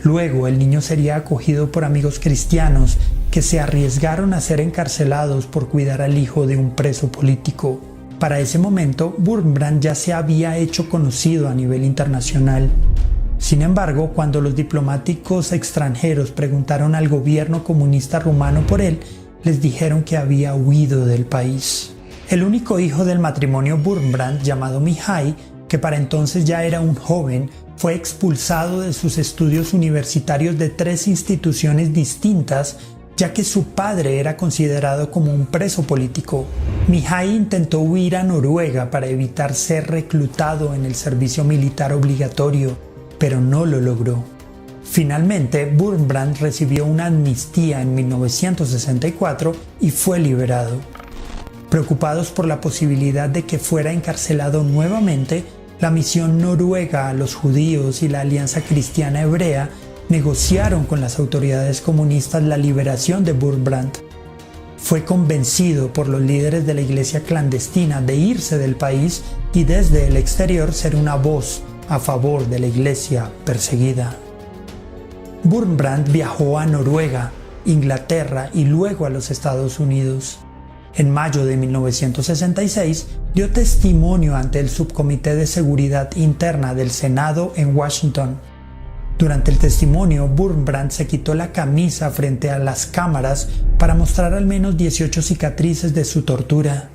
G: Luego, el niño sería acogido por amigos cristianos que se arriesgaron a ser encarcelados por cuidar al hijo de un preso político. Para ese momento, Wurmbrand ya se había hecho conocido a nivel internacional. Sin embargo, cuando los diplomáticos extranjeros preguntaron al gobierno comunista rumano por él, les dijeron que había huido del país. El único hijo del matrimonio Wurmbrand, llamado Mihai, que para entonces ya era un joven, fue expulsado de sus estudios universitarios de 3 instituciones distintas, ya que su padre era considerado como un preso político. Mihai intentó huir a Noruega para evitar ser reclutado en el servicio militar obligatorio, pero no lo logró. Finalmente, Wurmbrand recibió una amnistía en 1964 y fue liberado. Preocupados por la posibilidad de que fuera encarcelado nuevamente, la misión noruega a los judíos y la Alianza Cristiana Hebrea negociaron con las autoridades comunistas la liberación de Wurmbrand. Fue convencido por los líderes de la iglesia clandestina de irse del país y desde el exterior ser una voz a favor de la iglesia perseguida. Wurmbrand viajó a Noruega, Inglaterra y luego a los Estados Unidos. En mayo de 1966 dio testimonio ante el Subcomité de Seguridad Interna del Senado en Washington. Durante el testimonio, Wurmbrand se quitó la camisa frente a las cámaras para mostrar al menos 18 cicatrices de su tortura.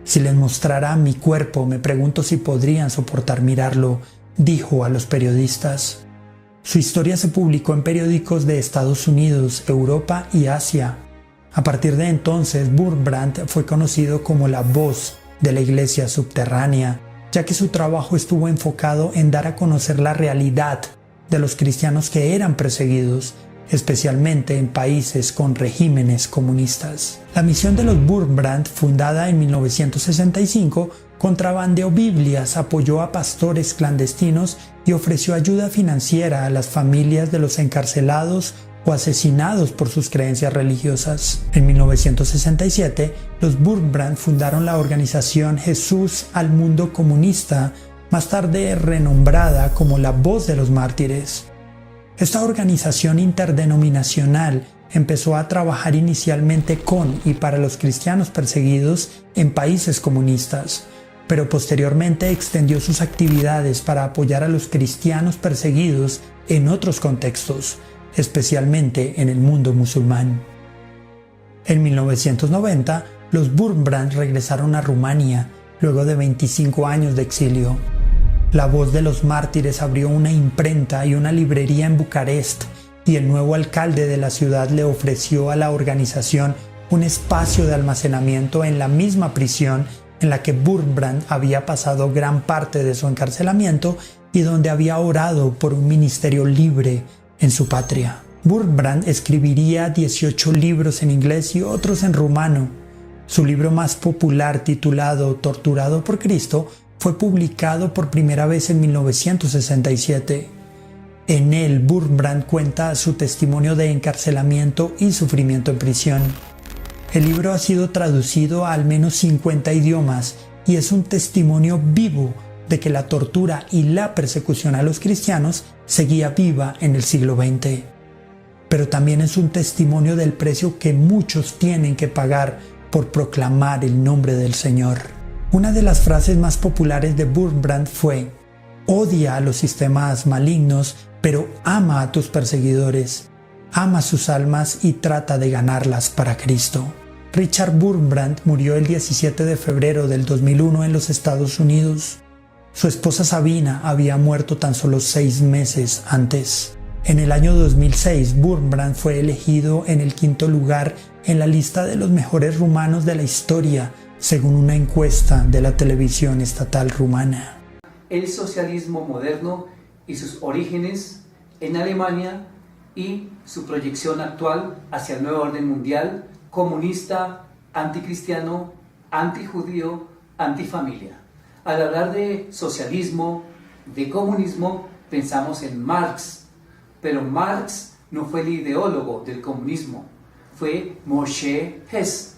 G: Si les mostrara mi cuerpo, me pregunto si podrían soportar mirarlo, dijo a los periodistas. Su historia se publicó en periódicos de Estados Unidos, Europa y Asia. A partir de entonces, Wurmbrand fue conocido como la voz de la iglesia subterránea, ya que su trabajo estuvo enfocado en dar a conocer la realidad de los cristianos que eran perseguidos, especialmente en países con regímenes comunistas. La misión de los Wurmbrand, fundada en 1965, contrabandeó Biblias, apoyó a pastores clandestinos y ofreció ayuda financiera a las familias de los encarcelados o asesinados por sus creencias religiosas. En 1967, los Wurmbrand fundaron la organización Jesús al Mundo Comunista, más tarde renombrada como la Voz de los Mártires. Esta organización interdenominacional empezó a trabajar inicialmente con y para los cristianos perseguidos en países comunistas, pero posteriormente extendió sus actividades para apoyar a los cristianos perseguidos en otros contextos, especialmente en el mundo musulmán. En 1990, los Wurmbrand regresaron a Rumania luego de 25 años de exilio. La Voz de los Mártires abrió una imprenta y una librería en Bucarest, y el nuevo alcalde de la ciudad le ofreció a la organización un espacio de almacenamiento en la misma prisión en la que Wurmbrand había pasado gran parte de su encarcelamiento y donde había orado por un ministerio libre en su patria. Wurmbrand escribiría 18 libros en inglés y otros en rumano. Su libro más popular, titulado Torturado por Cristo, fue publicado por primera vez en 1967. En él, Wurmbrand cuenta su testimonio de encarcelamiento y sufrimiento en prisión. El libro ha sido traducido a al menos 50 idiomas y es un testimonio vivo de que la tortura y la persecución a los cristianos seguía viva en el siglo XX. Pero también es un testimonio del precio que muchos tienen que pagar por proclamar el nombre del Señor. Una de las frases más populares de Wurmbrand fue: odia a los sistemas malignos, pero ama a tus perseguidores. ama sus almas y trata de ganarlas para Cristo. Richard Wurmbrand murió el 17 de febrero del 2001 en los Estados Unidos. Su esposa Sabina había muerto tan solo 6 meses antes. En el año 2006, Wurmbrand fue elegido en el 5º lugar en la lista de los mejores rumanos de la historia, según una encuesta de la televisión estatal rumana.
H: El socialismo moderno y sus orígenes en Alemania y su proyección actual hacia el nuevo orden mundial, comunista, anticristiano, antijudío, antifamilia. Al hablar de socialismo, de comunismo, pensamos en Marx, pero Marx no fue el ideólogo del comunismo, fue Moshe Hess,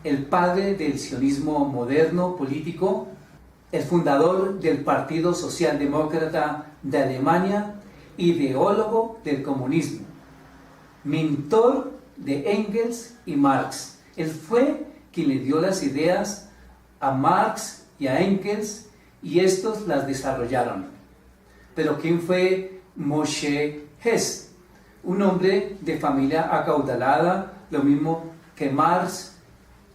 H: el padre del sionismo moderno político, el fundador del Partido Socialdemócrata de Alemania, ideólogo del comunismo, mentor de Engels y Marx. Él fue quien le dio las ideas a Marx y a Engels y estos las desarrollaron. Pero ¿quién fue Moshe Hess? Un hombre de familia acaudalada, lo mismo que Marx,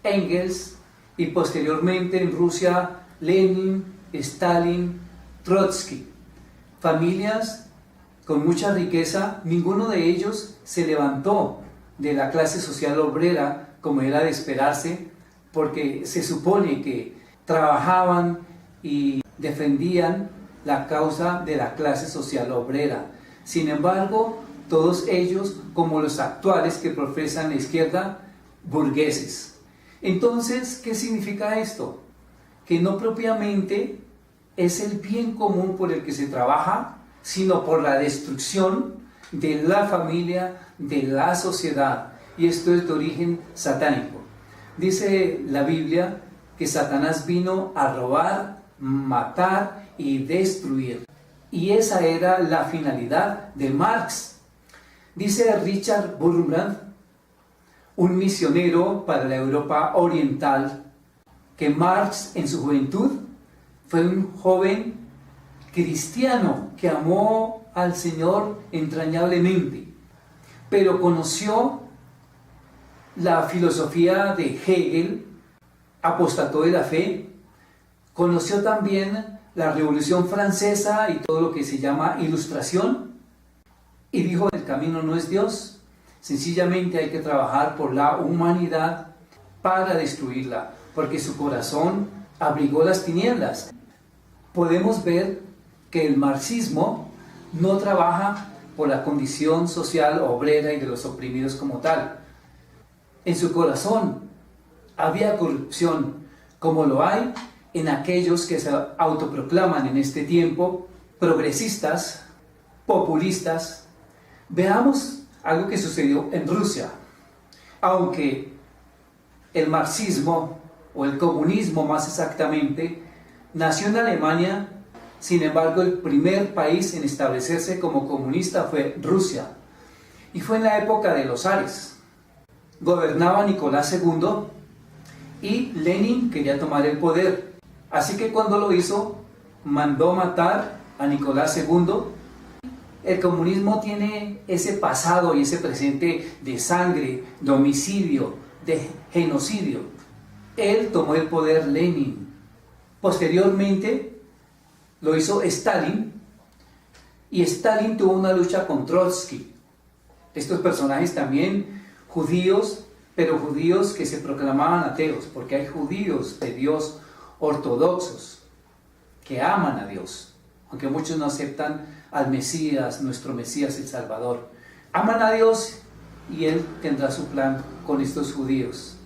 H: Engels y posteriormente en Rusia Lenin, Stalin, Trotsky. Familias con mucha riqueza, ninguno de ellos se levantó de la clase social obrera como era de esperarse, porque se supone que trabajaban y defendían la causa de la clase social obrera. Sin embargo, todos ellos, como los actuales que profesan la izquierda, burgueses. Entonces, ¿qué significa esto? Que no propiamente es el bien común por el que se trabaja, sino por la destrucción de la familia, de la sociedad. Y esto es de origen satánico. Dice la Biblia que Satanás vino a robar, matar y destruir. Y esa era la finalidad de Marx. Dice Richard Wurmbrand, un misionero para la Europa oriental, que Marx en su juventud fue un joven cristiano que amó al Señor entrañablemente, pero conoció la filosofía de Hegel, apostató de la fe, conoció también la Revolución Francesa y todo lo que se llama Ilustración, y dijo: el camino no es Dios, sencillamente hay que trabajar por la humanidad para destruirla, porque su corazón abrigó las tinieblas. Podemos ver que el marxismo no trabaja por la condición social obrera y de los oprimidos como tal. En su corazón había corrupción, como lo hay en aquellos que se autoproclaman en este tiempo progresistas, populistas. Veamos algo que sucedió en Rusia. Aunque el marxismo, o el comunismo más exactamente, nació en Alemania, sin embargo el primer país en establecerse como comunista fue Rusia. Y fue en la época de los zares. Gobernaba Nicolás II y Lenin quería tomar el poder. Así que cuando lo hizo, mandó matar a Nicolás II. El comunismo tiene ese pasado y ese presente de sangre, de homicidio, de genocidio. Él tomó el poder Lenin. Posteriormente lo hizo Stalin, y Stalin tuvo una lucha con Trotsky. Estos personajes también judíos, pero judíos que se proclamaban ateos, porque hay judíos de Dios ortodoxos que aman a Dios, aunque muchos no aceptan al Mesías, nuestro Mesías, el Salvador. Aman a Dios y Él tendrá su plan con estos judíos.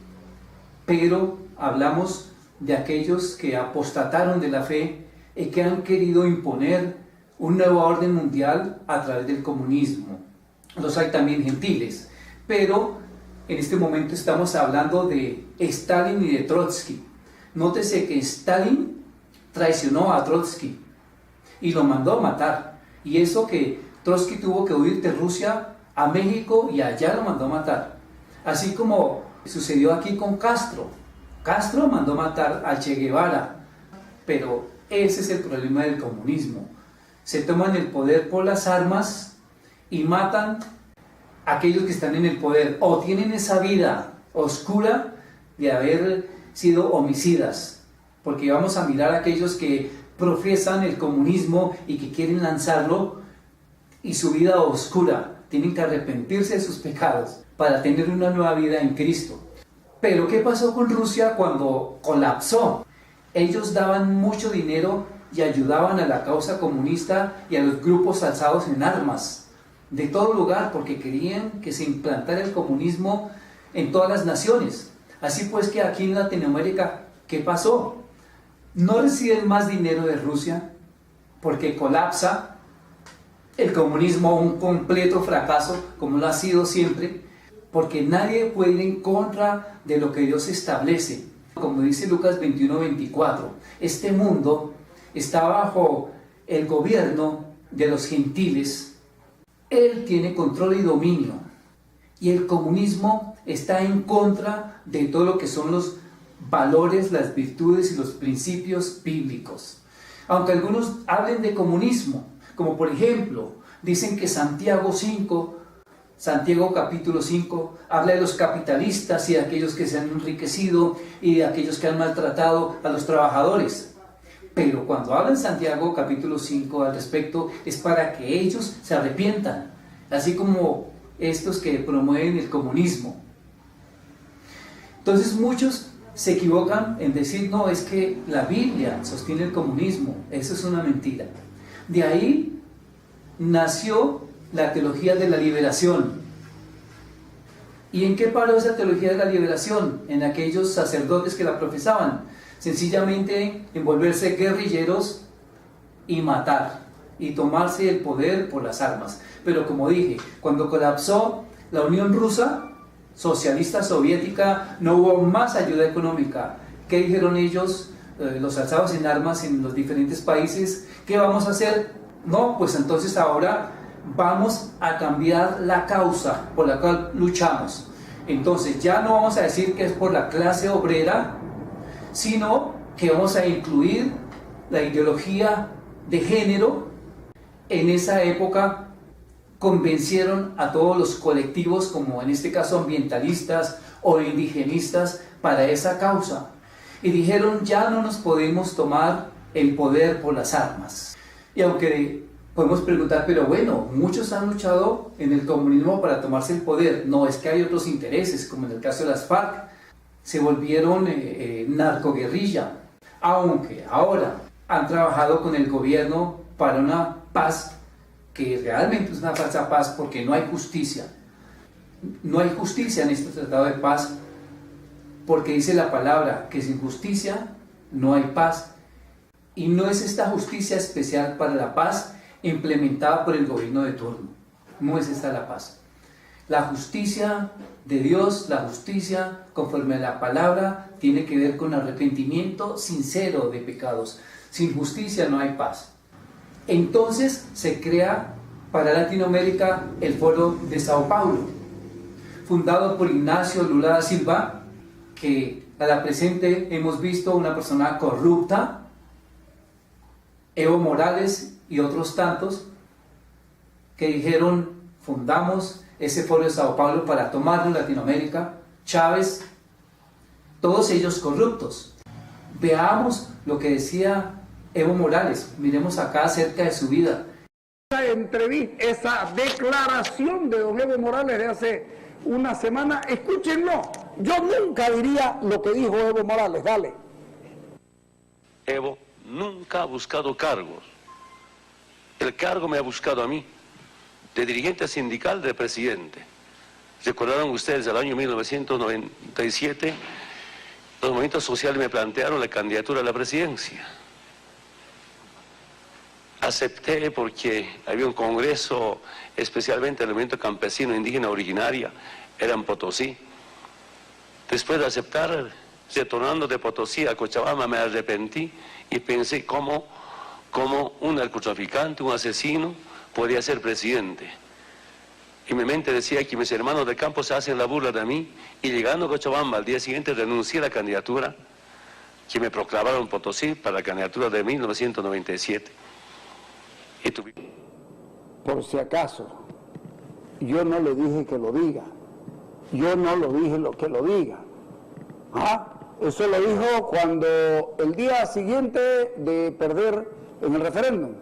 H: Pero hablamos de aquellos que apostataron de la fe y que han querido imponer un nuevo orden mundial a través del comunismo. Los hay también gentiles, pero en este momento estamos hablando de Stalin y de Trotsky. Nótese que Stalin traicionó a Trotsky y lo mandó a matar. Y eso que Trotsky tuvo que huir de Rusia a México y allá lo mandó a matar. Así como sucedió aquí con Castro. Castro mandó matar a Che Guevara. Pero ese es el problema del comunismo. Se toman el poder por las armas y matan aquellos que están en el poder o tienen esa vida oscura de haber sido homicidas, porque vamos a mirar a aquellos que profesan el comunismo y que quieren lanzarlo, y su vida oscura, tienen que arrepentirse de sus pecados para tener una nueva vida en Cristo. Pero ¿qué pasó con Rusia cuando colapsó? Ellos daban mucho dinero y ayudaban a la causa comunista y a los grupos alzados en armas de todo lugar, porque querían que se implantara el comunismo en todas las naciones. Así pues que aquí en Latinoamérica, ¿qué pasó? No reciben más dinero de Rusia porque colapsa el comunismo, un completo fracaso, como lo ha sido siempre, porque nadie puede ir en contra de lo que Dios establece. Como dice Lucas 21:24, este mundo está bajo el gobierno de los gentiles. Él tiene control y dominio, y el comunismo está en contra de todo lo que son los valores, las virtudes y los principios bíblicos. Aunque algunos hablen de comunismo, como por ejemplo, dicen que Santiago capítulo 5, habla de los capitalistas y de aquellos que se han enriquecido y de aquellos que han maltratado a los trabajadores. Pero cuando habla en Santiago capítulo 5 al respecto, es para que ellos se arrepientan, así como estos que promueven el comunismo. Entonces muchos se equivocan en decir, no, es que la Biblia sostiene el comunismo. Eso es una mentira. De ahí nació la teología de la liberación. ¿Y en qué paró esa teología de la liberación? En aquellos sacerdotes que la profesaban. Sencillamente en volverse guerrilleros y matar, y tomarse el poder por las armas. Pero como dije, cuando colapsó la Unión Rusa, socialista soviética, no hubo más ayuda económica. ¿Qué dijeron ellos, los alzados en armas en los diferentes países? ¿Qué vamos a hacer? No, pues entonces ahora vamos a cambiar la causa por la cual luchamos. Entonces ya no vamos a decir que es por la clase obrera, sino que vamos a incluir la ideología de género. En esa época convencieron a todos los colectivos, como en este caso ambientalistas o indigenistas, para esa causa. Y dijeron, ya no nos podemos tomar el poder por las armas. Y aunque podemos preguntar, pero bueno, muchos han luchado en el comunismo para tomarse el poder. No, es que hay otros intereses, como en el caso de las FARC. Se volvieron narcoguerrilla, aunque ahora han trabajado con el gobierno para una paz que realmente es una falsa paz, porque no hay justicia. No hay justicia en este tratado de paz, porque dice la palabra que sin justicia no hay paz. Y no es esta justicia especial para la paz implementada por el gobierno de turno. No es esta la paz. La justicia de Dios, la justicia conforme a la palabra, tiene que ver con arrepentimiento sincero de pecados. Sin justicia no hay paz. Entonces se crea para Latinoamérica el Foro de Sao Paulo, fundado por Ignacio Lula da Silva, que a la presente hemos visto una persona corrupta, Evo Morales y otros tantos, que dijeron, fundamos ese Foro de Sao Paulo para tomarlo en Latinoamérica, Chávez, todos ellos corruptos. Veamos lo que decía Evo Morales, miremos acá acerca de su vida.
I: Esa entrevista, esa declaración de don Evo Morales de hace una semana, escúchenlo, yo nunca diría lo que dijo Evo Morales, dale.
J: Evo nunca ha buscado cargos, el cargo me ha buscado a mí, de dirigente sindical, de presidente. Recordaron ustedes el año 1997, los movimientos sociales me plantearon la candidatura a la presidencia. Acepté porque había un congreso, especialmente el movimiento campesino indígena originaria, era en Potosí. Después de aceptar, retornando de Potosí a Cochabamba, me arrepentí y pensé cómo un narcotraficante, un asesino, podía ser presidente. Y mi mente decía que mis hermanos de campo se hacen la burla de mí, y llegando a Cochabamba al día siguiente renuncié a la candidatura que me proclamaron en Potosí para la candidatura de 1997.
I: Por si acaso, Yo no le dije que lo diga. Yo no lo dije que lo diga. Eso lo dijo cuando el día siguiente de perder en el referéndum.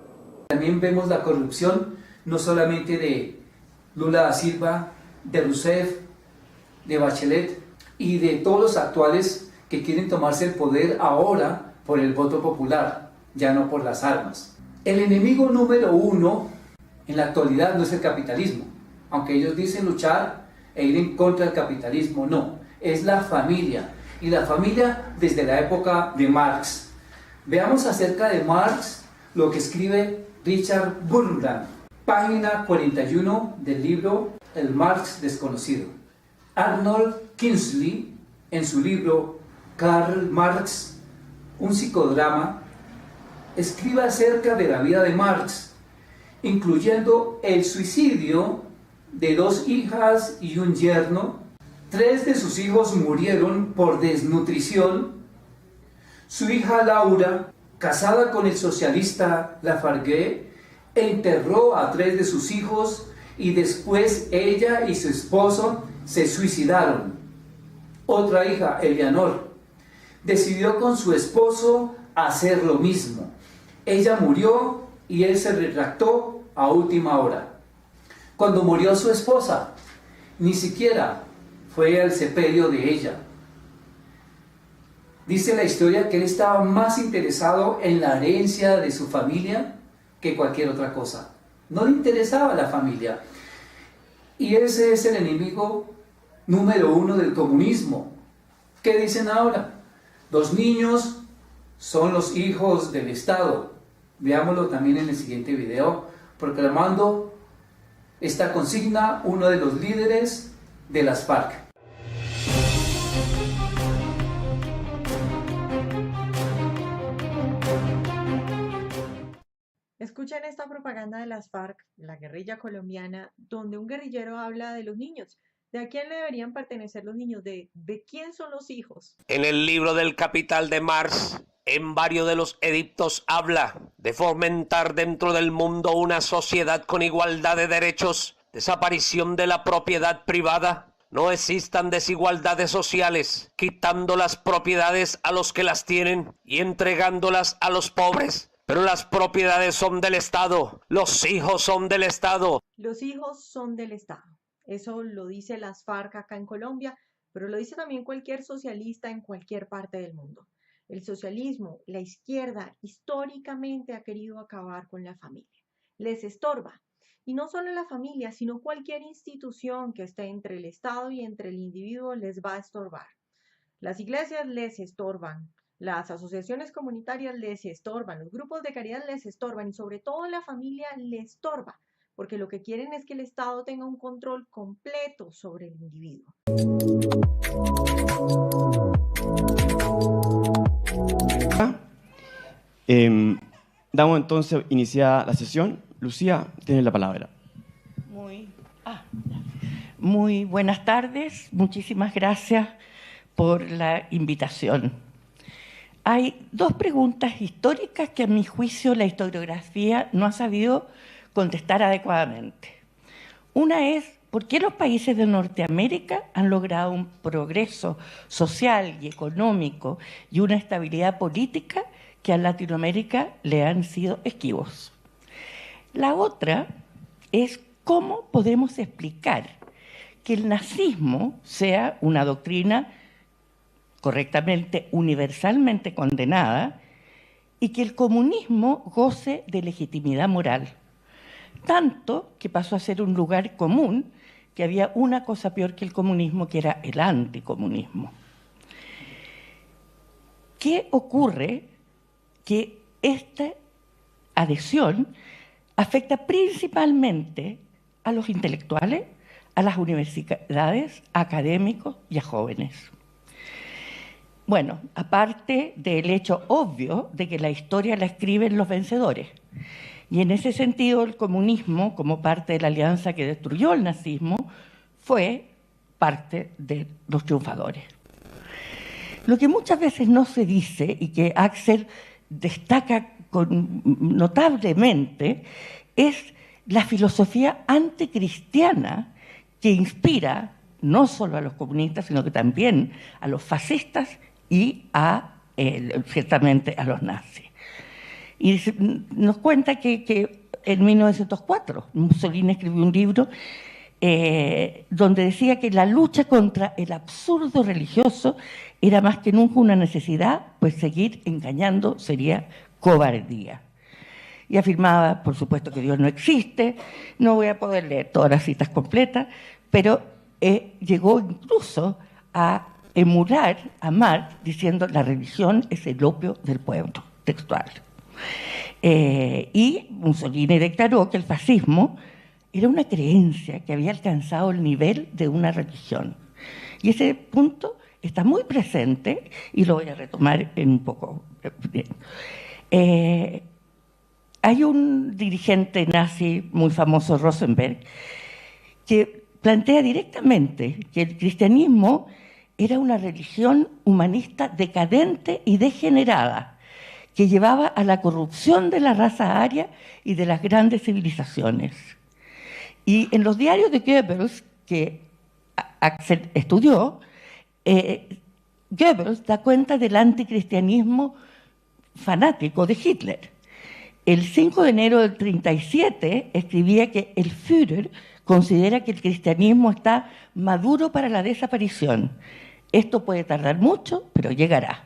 H: También vemos la corrupción no solamente de Lula da Silva, de Rousseff, de Bachelet y de todos los actuales que quieren tomarse el poder ahora por el voto popular, ya no por las armas. El enemigo número uno en la actualidad no es el capitalismo, aunque ellos dicen luchar e ir en contra del capitalismo, no, es la familia, y la familia desde la época de Marx. Veamos acerca de Marx lo que escribe Richard Wurmbrand, página 41 del libro El Marx desconocido. Arnold Kingsley, en su libro Karl Marx, un psicodrama, escribe acerca de la vida de Marx, incluyendo el suicidio de 2 hijas y un yerno. 3 de sus hijos murieron por desnutrición. Su hija Laura, casada con el socialista Lafargue, enterró a 3 de sus hijos y después ella y su esposo se suicidaron. Otra hija, Eleanor, decidió con su esposo hacer lo mismo. Ella murió y él se retractó a última hora. Cuando murió su esposa, ni siquiera fue al sepelio de ella. Dice la historia que él estaba más interesado en la herencia de su familia que cualquier otra cosa. No le interesaba la familia. Y ese es el enemigo número 1 del comunismo. ¿Qué dicen ahora? Los niños son los hijos del Estado. Veámoslo también en el siguiente video, proclamando esta consigna uno de los líderes de las FARC.
K: Escuchen esta propaganda de las FARC, la guerrilla colombiana, donde un guerrillero habla de los niños. ¿De a quién le deberían pertenecer los niños? ¿De quién son los hijos?
L: En el libro del Capital de Marx, en varios de los edictos habla de fomentar dentro del mundo una sociedad con igualdad de derechos, desaparición de la propiedad privada, no existan desigualdades sociales, quitando las propiedades a los que las tienen y entregándolas a los pobres. Pero las propiedades son del Estado, los hijos son del Estado.
K: Los hijos son del Estado. Eso lo dice las FARC acá en Colombia, pero lo dice también cualquier socialista en cualquier parte del mundo. El socialismo, la izquierda, históricamente ha querido acabar con la familia. Les estorba. Y no solo la familia, sino cualquier institución que esté entre el Estado y entre el individuo les va a estorbar. Las iglesias les estorban. Las asociaciones comunitarias les estorban, los grupos de caridad les estorban y sobre todo la familia les estorba, porque lo que quieren es que el Estado tenga un control completo sobre el individuo.
M: Damos entonces iniciada la sesión. Lucía, tienes la palabra.
N: Muy buenas tardes, muchísimas gracias por la invitación. Hay 2 preguntas históricas que a mi juicio la historiografía no ha sabido contestar adecuadamente. Una es, ¿por qué los países de Norteamérica han logrado un progreso social y económico y una estabilidad política que a Latinoamérica le han sido esquivos? La otra es, ¿cómo podemos explicar que el nazismo sea una doctrina correctamente, universalmente condenada, y que el comunismo goce de legitimidad moral? Tanto que pasó a ser un lugar común, que había una cosa peor que el comunismo, que era el anticomunismo. ¿Qué ocurre? Que esta adhesión afecta principalmente a los intelectuales, a las universidades, a académicos y a jóvenes. Bueno, aparte del hecho obvio de que la historia la escriben los vencedores. Y en ese sentido el comunismo, como parte de la alianza que destruyó el nazismo, fue parte de los triunfadores. Lo que muchas veces no se dice y que Axel destaca notablemente es la filosofía anticristiana que inspira no solo a los comunistas, sino que también a los fascistas y ciertamente a los nazis. Y nos cuenta que en 1904 Mussolini escribió un libro donde decía que la lucha contra el absurdo religioso era más que nunca una necesidad, pues seguir engañando sería cobardía. Y afirmaba, por supuesto, que Dios no existe. No voy a poder leer todas las citas completas, pero llegó incluso a emular a Marx diciendo la religión es el opio del pueblo, textual. Y Mussolini declaró que el fascismo era una creencia que había alcanzado el nivel de una religión. Y ese punto está muy presente y lo voy a retomar en un poco. Hay un dirigente nazi muy famoso, Rosenberg, que plantea directamente que el cristianismo era una religión humanista decadente y degenerada, que llevaba a la corrupción de la raza aria y de las grandes civilizaciones. Y en los diarios de Goebbels, que Axel estudió, Goebbels da cuenta del anticristianismo fanático de Hitler. El 5 de enero del 1937 escribía que el Führer considera que el cristianismo está maduro para la desaparición. Esto puede tardar mucho, pero llegará.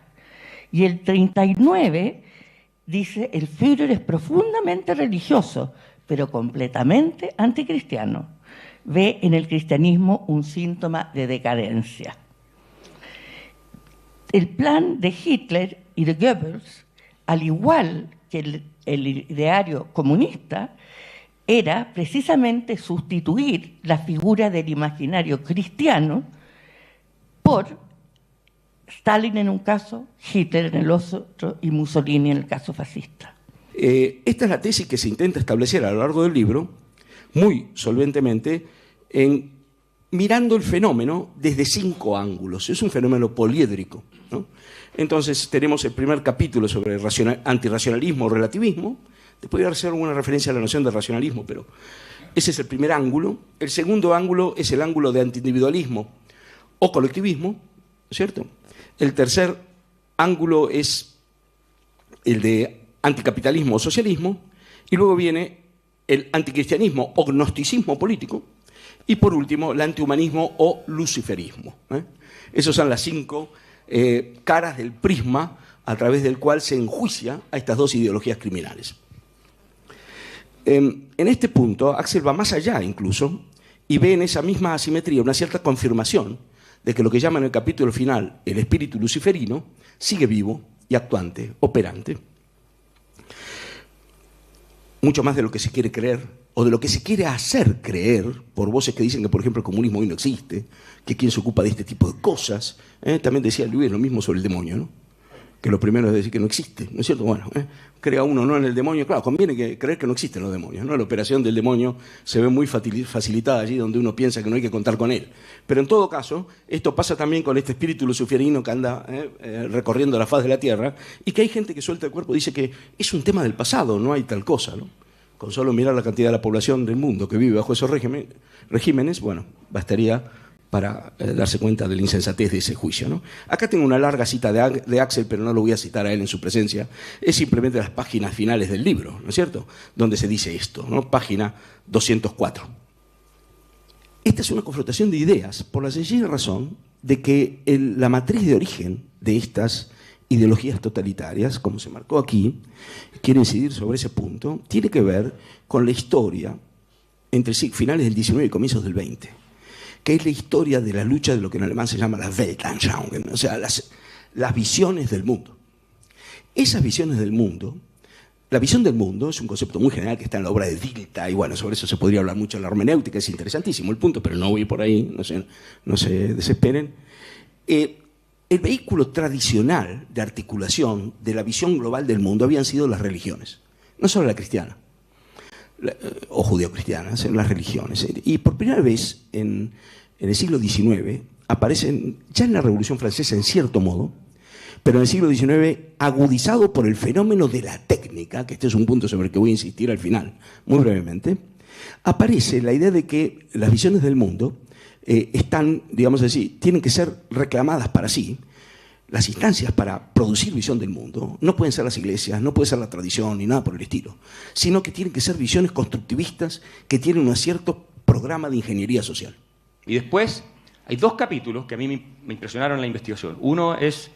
N: Y el 1939 dice, el Führer es profundamente religioso, pero completamente anticristiano. Ve en el cristianismo un síntoma de decadencia. El plan de Hitler y de Goebbels, al igual que el ideario comunista, era precisamente sustituir la figura del imaginario cristiano por Stalin en un caso, Hitler en el otro y Mussolini en el caso fascista.
O: Esta es la tesis que se intenta establecer a lo largo del libro, muy solventemente, mirando el fenómeno desde 5 ángulos. Es un fenómeno poliédrico, ¿no? Entonces tenemos el primer capítulo sobre antirracionalismo o relativismo. Después voy a hacer alguna referencia a la noción de racionalismo, pero ese es el primer ángulo. El segundo ángulo es el ángulo de antiindividualismo o colectivismo, ¿cierto? El tercer ángulo es el de anticapitalismo o socialismo, y luego viene el anticristianismo o gnosticismo político, y por último el antihumanismo o luciferismo. Esas son las 5 caras del prisma a través del cual se enjuicia a estas 2 ideologías criminales. En este punto, Axel va más allá incluso y ve en esa misma asimetría una cierta confirmación de que lo que llama en el capítulo final el espíritu luciferino sigue vivo y actuante, operante. Mucho más de lo que se quiere creer o de lo que se quiere hacer creer por voces que dicen que, por ejemplo, el comunismo hoy no existe, que quien se ocupa de este tipo de cosas. También decía Luis lo mismo sobre el demonio, ¿no? Que lo primero es decir que no existe, ¿no es cierto? Bueno, crea uno no en el demonio. Claro, conviene creer que no existen los demonios, ¿no? La operación del demonio se ve muy facilitada allí donde uno piensa que no hay que contar con él. Pero en todo caso, esto pasa también con este espíritu luciferino que anda recorriendo la faz de la tierra, y que hay gente que suelta el cuerpo y dice que es un tema del pasado, no hay tal cosa, ¿no? Con solo mirar la cantidad de la población del mundo que vive bajo esos regímenes, bueno, bastaría para darse cuenta de la insensatez de ese juicio, ¿no? Acá tengo una larga cita de Axel, pero no lo voy a citar a él en su presencia. Es simplemente las páginas finales del libro, ¿no es cierto?, donde se dice esto, ¿no? Página 204. Esta es una confrontación de ideas por la sencilla razón de que la matriz de origen de estas ideologías totalitarias, como se marcó aquí, quiero incidir sobre ese punto, tiene que ver con la historia entre finales del 19 y comienzos del 20, que es la historia de la lucha de lo que en alemán se llama la Weltanschauung, o sea, las visiones del mundo. Esas visiones del mundo, la visión del mundo es un concepto muy general que está en la obra de Dilthey, y bueno, sobre eso se podría hablar mucho en la hermenéutica, es interesantísimo el punto, pero no voy por ahí, no se desesperen. El vehículo tradicional de articulación de la visión global del mundo habían sido las religiones, no solo la cristiana, o judeocristianas, en las religiones. Y por primera vez en el siglo XIX aparecen, ya en la Revolución Francesa en cierto modo, pero en el siglo XIX agudizado por el fenómeno de la técnica, que este es un punto sobre el que voy a insistir al final, muy brevemente, aparece la idea de que las visiones del mundo están, digamos así, tienen que ser reclamadas para sí. Las instancias para producir visión del mundo no pueden ser las iglesias, no puede ser la tradición ni nada por el estilo, sino que tienen que ser visiones constructivistas que tienen un cierto programa de ingeniería social.
P: Y después hay dos capítulos que a mí me impresionaron en la investigación. Uno es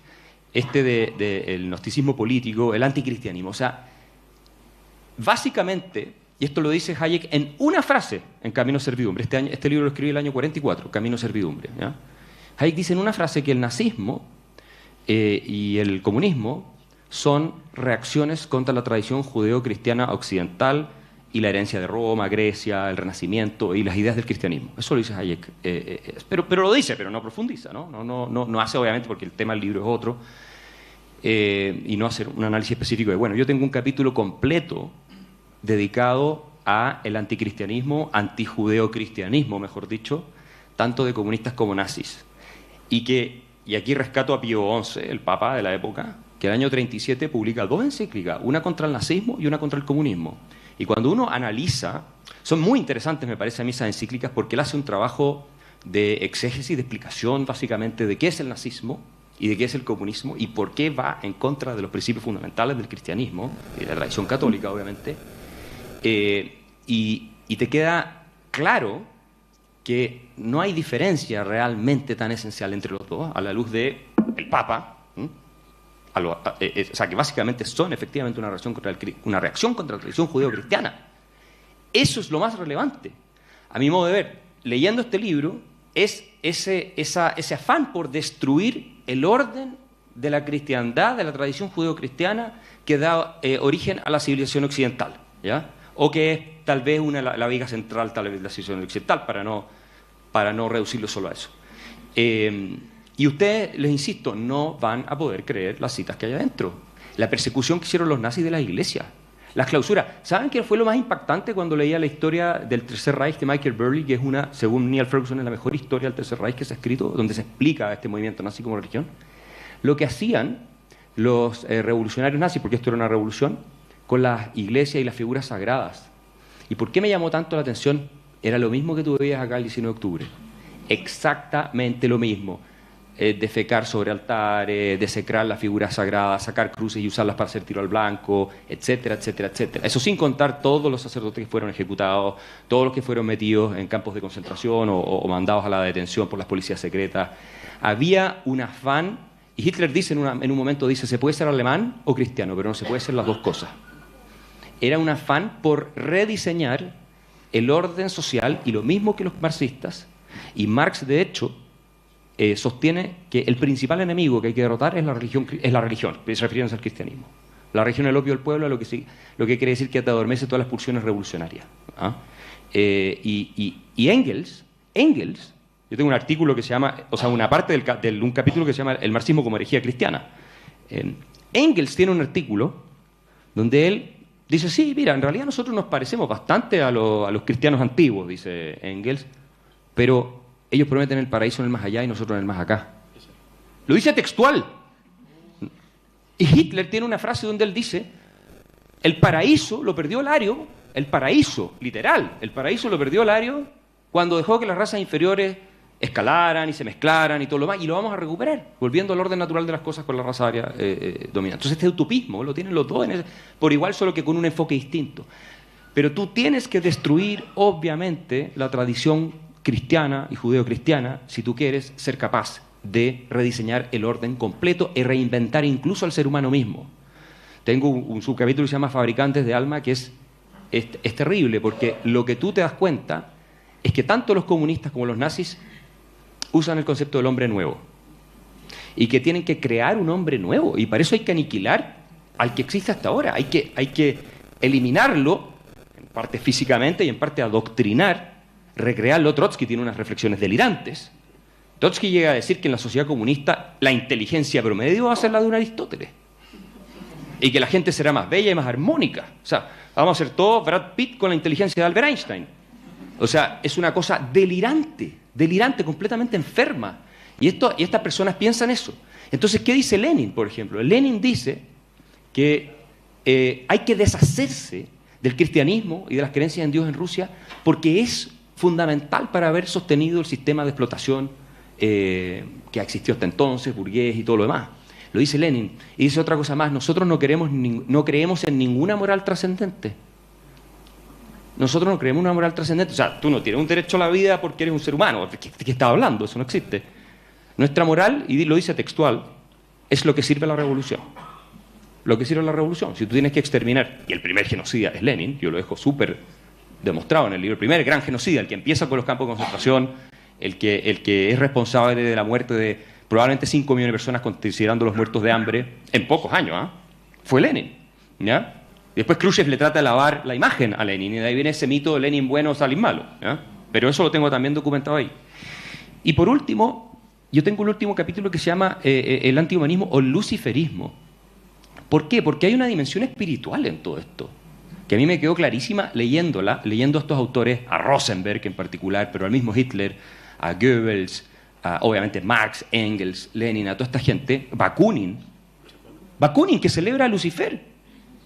P: este del gnosticismo político, el anticristianismo. O sea, básicamente, y esto lo dice Hayek en una frase en Camino a Servidumbre, este libro lo escribí el año 44, Camino a Servidumbre, ¿ya? Hayek dice en una frase que el nazismo y el comunismo son reacciones contra la tradición judeo-cristiana occidental y la herencia de Roma, Grecia, el Renacimiento y las ideas del cristianismo. Eso lo dice Hayek. Pero lo dice, pero no profundiza, ¿no? No hace, obviamente, porque el tema del libro es otro, y no hace un análisis específico de, bueno, yo tengo un capítulo completo dedicado a el anticristianismo, antijudeo-cristianismo, mejor dicho, tanto de comunistas como nazis. Y aquí rescato a Pío XI, el papa de la época, que el año 37 publica dos encíclicas, una contra el nazismo y una contra el comunismo. Y cuando uno analiza, son muy interesantes, me parece a mí, esas encíclicas, porque él hace un trabajo de exégesis, de explicación, básicamente, de qué es el nazismo y de qué es el comunismo y por qué va en contra de los principios fundamentales del cristianismo y de la tradición católica, obviamente. Y te queda claro que no hay diferencia realmente tan esencial entre los dos, a la luz del Papa, o sea, que básicamente son efectivamente una reacción contra la tradición judeo-cristiana. Eso es lo más relevante. A mi modo de ver, leyendo este libro, es ese afán por destruir el orden de la cristiandad, de la tradición judeo-cristiana que da origen a la civilización occidental, ¿ya? O que es tal vez la viga central tal vez de la civilización occidental, para no reducirlo solo a eso. Y ustedes, les insisto, no van a poder creer las citas que hay adentro. La persecución que hicieron los nazis de las iglesias, las clausuras. ¿Saben qué fue lo más impactante cuando leía la historia del Tercer Reich de Michael Burley, que es según Neil Ferguson, es la mejor historia del Tercer Reich que se ha escrito, donde se explica este movimiento nazi como religión? Lo que hacían los revolucionarios nazis, porque esto era una revolución, con las iglesias y las figuras sagradas. ¿Y por qué me llamó tanto la atención? Era lo mismo que tú veías acá el 19 de octubre. Exactamente lo mismo. Defecar sobre altares, desecrar las figuras sagradas, sacar cruces y usarlas para hacer tiro al blanco, etcétera, etcétera, etcétera. Eso sin contar todos los sacerdotes que fueron ejecutados, todos los que fueron metidos en campos de concentración o mandados a la detención por las policías secretas. Había un afán, y Hitler dice en un momento, dice, se puede ser alemán o cristiano, pero no se puede ser las dos cosas. Era un afán por rediseñar el orden social, y lo mismo que los marxistas, y Marx, de hecho, sostiene que el principal enemigo que hay que derrotar es la religión, refiriéndose al cristianismo. La religión es el opio del pueblo, lo que quiere decir que te adormece todas las pulsiones revolucionarias. Y Engels, yo tengo un artículo que se llama, o sea, una parte de un capítulo que se llama El marxismo como herejía cristiana. Engels tiene un artículo donde él dice, sí, mira, en realidad nosotros nos parecemos bastante a los cristianos antiguos, dice Engels, pero ellos prometen el paraíso en el más allá y nosotros en el más acá. Lo dice textual. Y Hitler tiene una frase donde él dice, el paraíso lo perdió Lario, el paraíso, literal, el paraíso lo perdió Lario cuando dejó que las razas inferiores escalaran y se mezclaran y todo lo demás, y lo vamos a recuperar, volviendo al orden natural de las cosas con la raza aria dominante. Entonces este utopismo lo tienen los dos por igual, solo que con un enfoque distinto. Pero tú tienes que destruir, obviamente, la tradición cristiana y judeo-cristiana si tú quieres ser capaz de rediseñar el orden completo y reinventar incluso al ser humano mismo. Tengo un subcapítulo que se llama Fabricantes de Alma, que es terrible, porque lo que tú te das cuenta es que tanto los comunistas como los nazis usan el concepto del hombre nuevo y que tienen que crear un hombre nuevo, y para eso hay que aniquilar al que existe hasta ahora, hay que eliminarlo, en parte físicamente y en parte adoctrinar, recrearlo. Trotsky tiene unas reflexiones delirantes. Trotsky llega a decir que en la sociedad comunista la inteligencia promedio va a ser la de un Aristóteles y que la gente será más bella y más armónica. O sea, vamos a ser todos Brad Pitt con la inteligencia de Albert Einstein. O sea, es una cosa delirante, completamente enferma. Y estas personas piensan eso. Entonces, ¿qué dice Lenin, por ejemplo? Lenin dice que hay que deshacerse del cristianismo y de las creencias en Dios en Rusia, porque es fundamental para haber sostenido el sistema de explotación que ha existido hasta entonces, burgués y todo lo demás. Lo dice Lenin. Y dice otra cosa más: nosotros no creemos en ninguna moral trascendente. Nosotros no creemos en una moral trascendente. O sea, tú no tienes un derecho a la vida porque eres un ser humano. ¿De qué estás hablando? Eso no existe. Nuestra moral, y lo dice textual, es lo que sirve a la revolución. Lo que sirve a la revolución. Si tú tienes que exterminar, y el primer genocida es Lenin, yo lo dejo súper demostrado en el libro, el primer gran genocida, el que empieza con los campos de concentración, el que es responsable de la muerte de probablemente 5 millones de personas, considerando los muertos de hambre, en pocos años, fue Lenin, ¿ya? Después Khrushchev le trata de lavar la imagen a Lenin, y de ahí viene ese mito de Lenin bueno, Stalin malo, ¿ya? Pero eso lo tengo también documentado ahí. Y por último, yo tengo un último capítulo que se llama el antihumanismo o el luciferismo. ¿Por qué? Porque hay una dimensión espiritual en todo esto, que a mí me quedó clarísima leyendo a estos autores, a Rosenberg en particular, pero al mismo Hitler, a Goebbels, obviamente Marx, Engels, Lenin, a toda esta gente. Bakunin que celebra a Lucifer.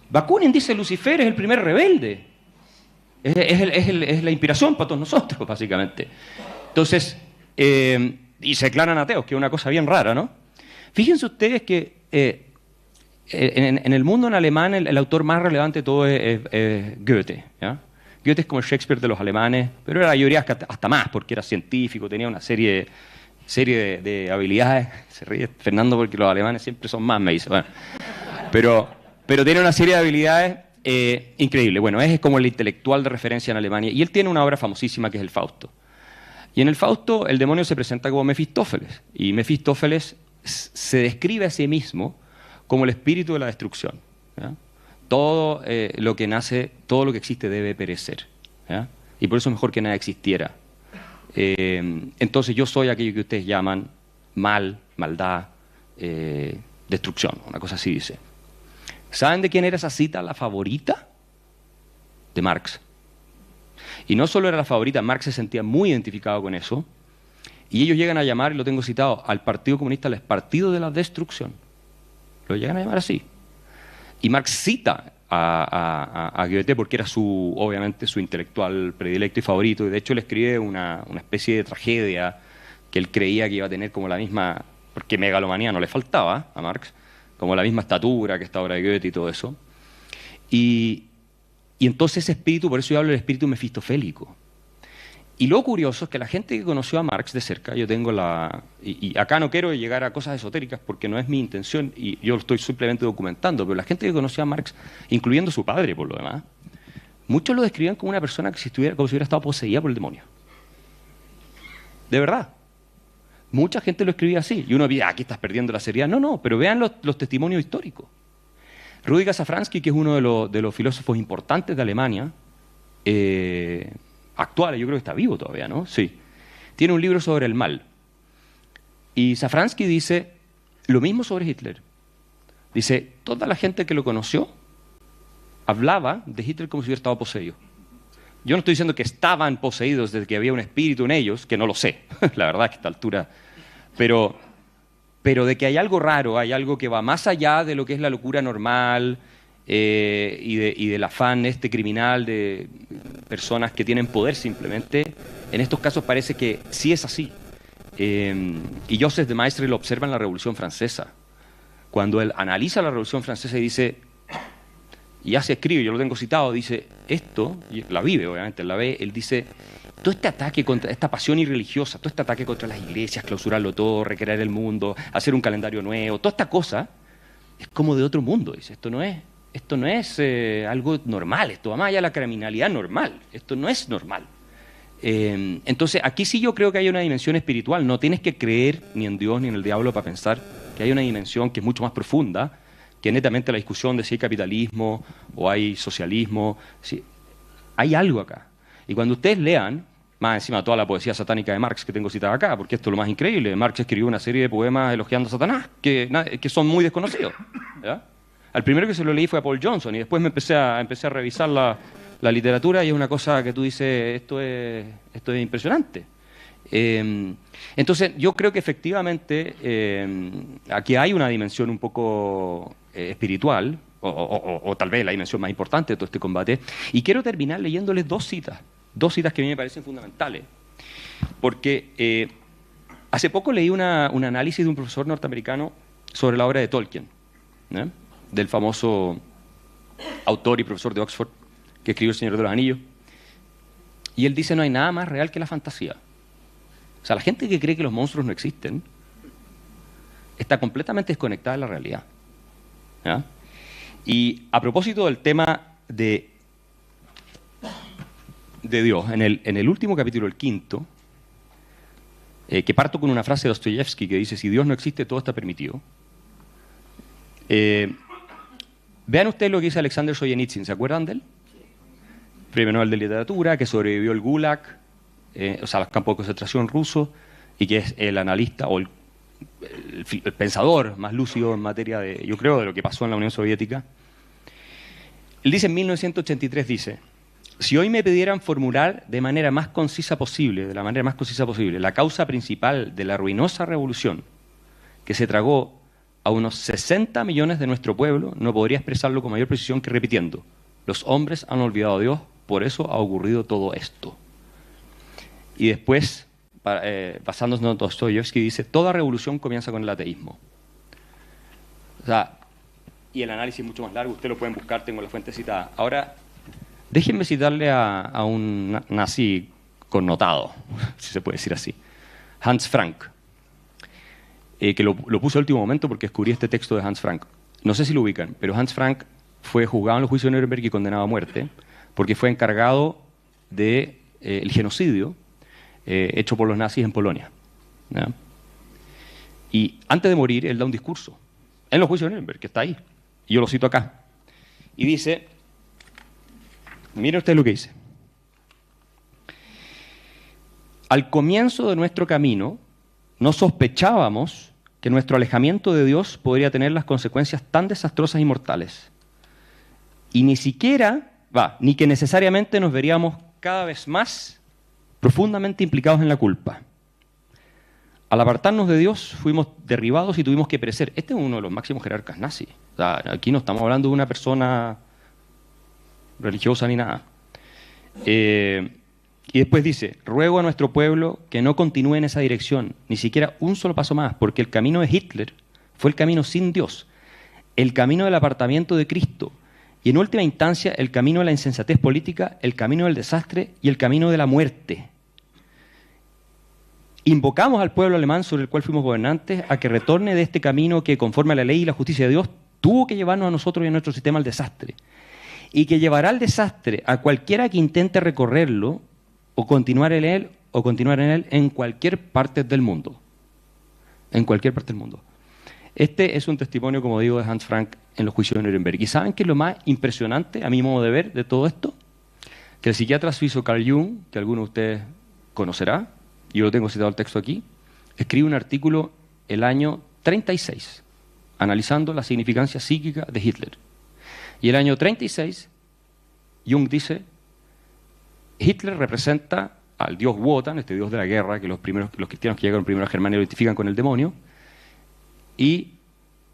P: Bakunin dice: Lucifer es el primer rebelde, es la inspiración para todos nosotros, básicamente. Entonces, y se declaran ateos, que es una cosa bien rara, ¿no? Fíjense ustedes que en el mundo, en alemán, el autor más relevante de todo es Goethe, ¿ya? Goethe es como el Shakespeare de los alemanes, pero era, yo diría, hasta más, porque era científico, tenía una serie de habilidades. Se ríe Fernando porque los alemanes siempre son más, me dice. Bueno, pero tiene una serie de habilidades increíbles. Bueno, es como el intelectual de referencia en Alemania, y él tiene una obra famosísima que es el Fausto. Y en el Fausto el demonio se presenta como Mefistófeles, y Mefistófeles se describe a sí mismo como el espíritu de la destrucción, ¿ya? Todo lo que nace, todo lo que existe debe perecer, ¿ya? Y por eso es mejor que nada existiera. Entonces yo soy aquello que ustedes llaman mal, maldad, destrucción, una cosa así dice. ¿Saben de quién era esa cita la favorita? De Marx. Y no solo era la favorita, Marx se sentía muy identificado con eso, y ellos llegan a llamar, y lo tengo citado, al Partido Comunista el Partido de la Destrucción. Lo llegan a llamar así. Y Marx cita a Goethe porque era obviamente su intelectual predilecto y favorito, y de hecho le escribe una especie de tragedia que él creía que iba a tener como la misma, porque megalomanía no le faltaba a Marx, como la misma estatura que esta obra de Goethe y todo eso. Y entonces ese espíritu, por eso yo hablo del espíritu mefistofélico. Y lo curioso es que la gente que conoció a Marx de cerca, yo tengo y acá no quiero llegar a cosas esotéricas porque no es mi intención y yo lo estoy simplemente documentando, pero la gente que conoció a Marx, incluyendo su padre por lo demás, muchos lo describían como una persona como si hubiera estado poseída por el demonio. De verdad. Mucha gente lo escribía así. Y uno veía, aquí estás perdiendo la seriedad. No, pero vean los testimonios históricos. Rüdiger Safransky, que es uno de los filósofos importantes de Alemania, actuales, yo creo que está vivo todavía, ¿no? Sí. Tiene un libro sobre el mal. Y Safransky dice lo mismo sobre Hitler. Dice, toda la gente que lo conoció hablaba de Hitler como si hubiera estado poseído. Yo no estoy diciendo que estaban poseídos desde que había un espíritu en ellos, que no lo sé, la verdad que a esta altura, pero de que hay algo raro, hay algo que va más allá de lo que es la locura normal, y del afán criminal de personas que tienen poder simplemente. En estos casos parece que sí es así. Y Joseph de Maistre lo observa en la Revolución Francesa. Cuando él analiza la Revolución Francesa y dice, y ya se escribe, yo lo tengo citado, dice, esto, y la vive obviamente, la ve, él dice, todo este ataque contra esta pasión irreligiosa, todo este ataque contra las iglesias, clausurarlo todo, recrear el mundo, hacer un calendario nuevo, toda esta cosa, es como de otro mundo, dice, esto no es algo normal, esto va más allá de la criminalidad normal, esto no es normal. Entonces, aquí sí yo creo que hay una dimensión espiritual, no tienes que creer ni en Dios ni en el diablo para pensar que hay una dimensión que es mucho más profunda, que netamente la discusión de si hay capitalismo o hay socialismo, si, hay algo acá. Y cuando ustedes lean, más encima toda la poesía satánica de Marx que tengo citada acá, porque esto es lo más increíble, Marx escribió una serie de poemas elogiando a Satanás, que son muy desconocidos, ¿ya? Al primero que se lo leí fue a Paul Johnson y después empecé a revisar la literatura y es una cosa que tú dices, esto es impresionante. Entonces yo creo que efectivamente aquí hay una dimensión un poco espiritual, o tal vez la dimensión más importante de todo este combate. Y quiero terminar leyéndoles dos citas que a mí me parecen fundamentales, porque hace poco leí un análisis de un profesor norteamericano sobre la obra de Tolkien, ¿no?, del famoso autor y profesor de Oxford que escribió El Señor de los Anillos, y él dice: no hay nada más real que la fantasía. O sea, la gente que cree que los monstruos no existen está completamente desconectada de la realidad, ¿ya? Y a propósito del tema de Dios, en el último capítulo, el quinto, que parto con una frase de Dostoyevsky que dice: si Dios no existe, todo está permitido. Vean ustedes lo que dice Alexander Solzhenitsyn, ¿se acuerdan de él? Premio Nobel de Literatura, que sobrevivió el Gulag, o sea, los campos de concentración rusos, y que es el analista o el pensador más lúcido en materia de, yo creo, de lo que pasó en la Unión Soviética. Él dice en 1983, dice: si hoy me pidieran formular de la manera más concisa posible, la causa principal de la ruinosa revolución que se tragó a unos 60 millones de nuestro pueblo, no podría expresarlo con mayor precisión que repitiendo: los hombres han olvidado a Dios, por eso ha ocurrido todo esto. Y después, basándose en Dostoyevsky, dice: toda revolución comienza con el ateísmo. O sea, y el análisis es mucho más largo, ustedes lo pueden buscar, tengo la fuente citada. Ahora, déjenme citarle a un nazi connotado, si se puede decir así, Hans Frank, que lo puse al último momento porque descubrí este texto de Hans Frank. No sé si lo ubican, pero Hans Frank fue juzgado en los juicios de Nuremberg y condenado a muerte porque fue encargado del genocidio hecho por los nazis en Polonia, ¿ya? Y antes de morir, él da un discurso en los juicios de Nuremberg, que está ahí, y yo lo cito acá, y dice, miren ustedes lo que dice: al comienzo de nuestro camino no sospechábamos que nuestro alejamiento de Dios podría tener las consecuencias tan desastrosas y mortales, y ni que necesariamente nos veríamos cada vez más profundamente implicados en la culpa. Al apartarnos de Dios fuimos derribados y tuvimos que perecer. Este es uno de los máximos jerarcas nazis. O sea, aquí no estamos hablando de una persona religiosa ni nada. Y después dice: ruego a nuestro pueblo que no continúe en esa dirección, ni siquiera un solo paso más, porque el camino de Hitler fue el camino sin Dios, el camino del apartamiento de Cristo, y en última instancia el camino de la insensatez política, el camino del desastre y el camino de la muerte. Invocamos al pueblo alemán sobre el cual fuimos gobernantes a que retorne de este camino que, conforme a la ley y la justicia de Dios, tuvo que llevarnos a nosotros y a nuestro sistema al desastre, y que llevará al desastre a cualquiera que intente recorrerlo o continuar en él en cualquier parte del mundo. En cualquier parte del mundo. Este es un testimonio, como digo, de Hans Frank en los juicios de Nuremberg. ¿Y saben qué es lo más impresionante, a mi modo de ver, de todo esto? Que el psiquiatra suizo Carl Jung, que alguno de ustedes conocerá, y yo lo tengo citado el texto aquí, escribe un artículo el año 36, analizando la significancia psíquica de Hitler. Y el año 36, Jung dice: Hitler representa al dios Wotan, este dios de la guerra, que los cristianos que llegaron primero a Germania lo identifican con el demonio, y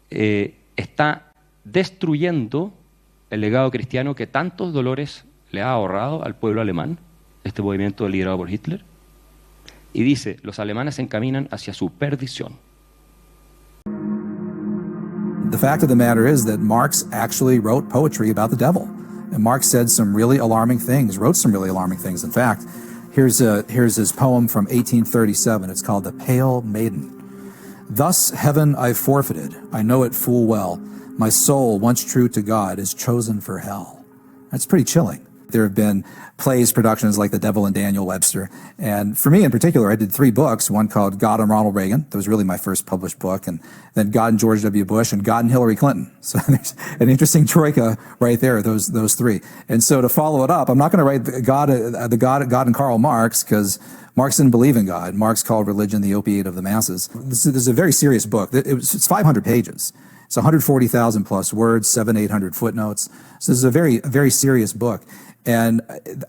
P: está destruyendo el legado cristiano que tantos dolores le ha ahorrado al pueblo alemán, este movimiento liderado por Hitler, y dice: los alemanes se encaminan hacia su perdición.
Q: The fact of the matter is that Marx actually wrote poetry about the devil. And Marx said some really alarming things, wrote some really alarming things. In fact, here's his poem from 1837. It's called The Pale Maiden. Thus heaven I've forfeited, I know it full well. My soul, once true to God, is chosen for hell. That's pretty chilling. There have been plays, productions like The Devil and Daniel Webster. And for me in particular, I did 3 books, one called God and Ronald Reagan. That was really my first published book. And then God and George W. Bush and God and Hillary Clinton. So there's an interesting troika right there, those 3. And so to follow it up, I'm not going to write God and Karl Marx, because Marx didn't believe in God. Marx called religion the opiate of the masses. This is a very serious book. It's 500 pages. It's 140,000 plus words, 700-800 footnotes. So this is a very serious book. And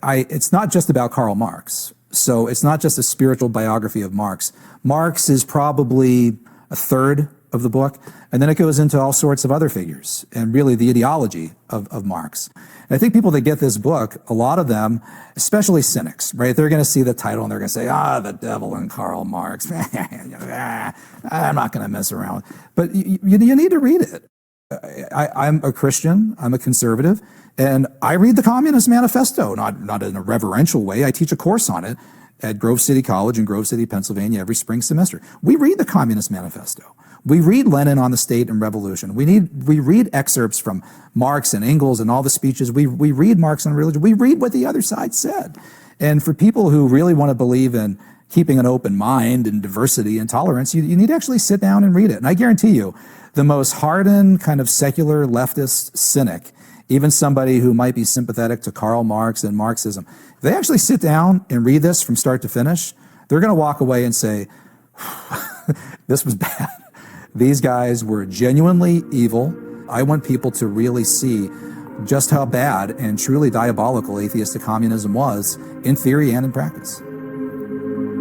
Q: it's not just about Karl Marx. So it's not just a spiritual biography of Marx. Marx is probably a third of the book, and then it goes into all sorts of other figures and really the ideology of Marx. And I think people that get this book, a lot of them, especially cynics, right? They're going to see the title and they're going to say, the devil and Karl Marx. I'm not going to mess around. But you need to read it. I'm a Christian, I'm a conservative, and I read the Communist Manifesto, not in a reverential way. I teach a course on it at Grove City College in Grove City, Pennsylvania every spring semester. We read the Communist Manifesto. We read Lenin on the State and Revolution. We read excerpts from Marx and Engels and all the speeches. We read Marx on religion. We read what the other side said. And for people who really want to believe in keeping an open mind and diversity and tolerance, you need to actually sit down and read it. And I guarantee you, the most hardened kind of secular leftist cynic, even somebody who might be sympathetic to Karl Marx and Marxism, if they actually sit down and read this from start to finish, they're going to walk away and say, this was bad. These guys were genuinely evil. I want people to really see just how bad and truly diabolical atheistic communism was in theory and in practice.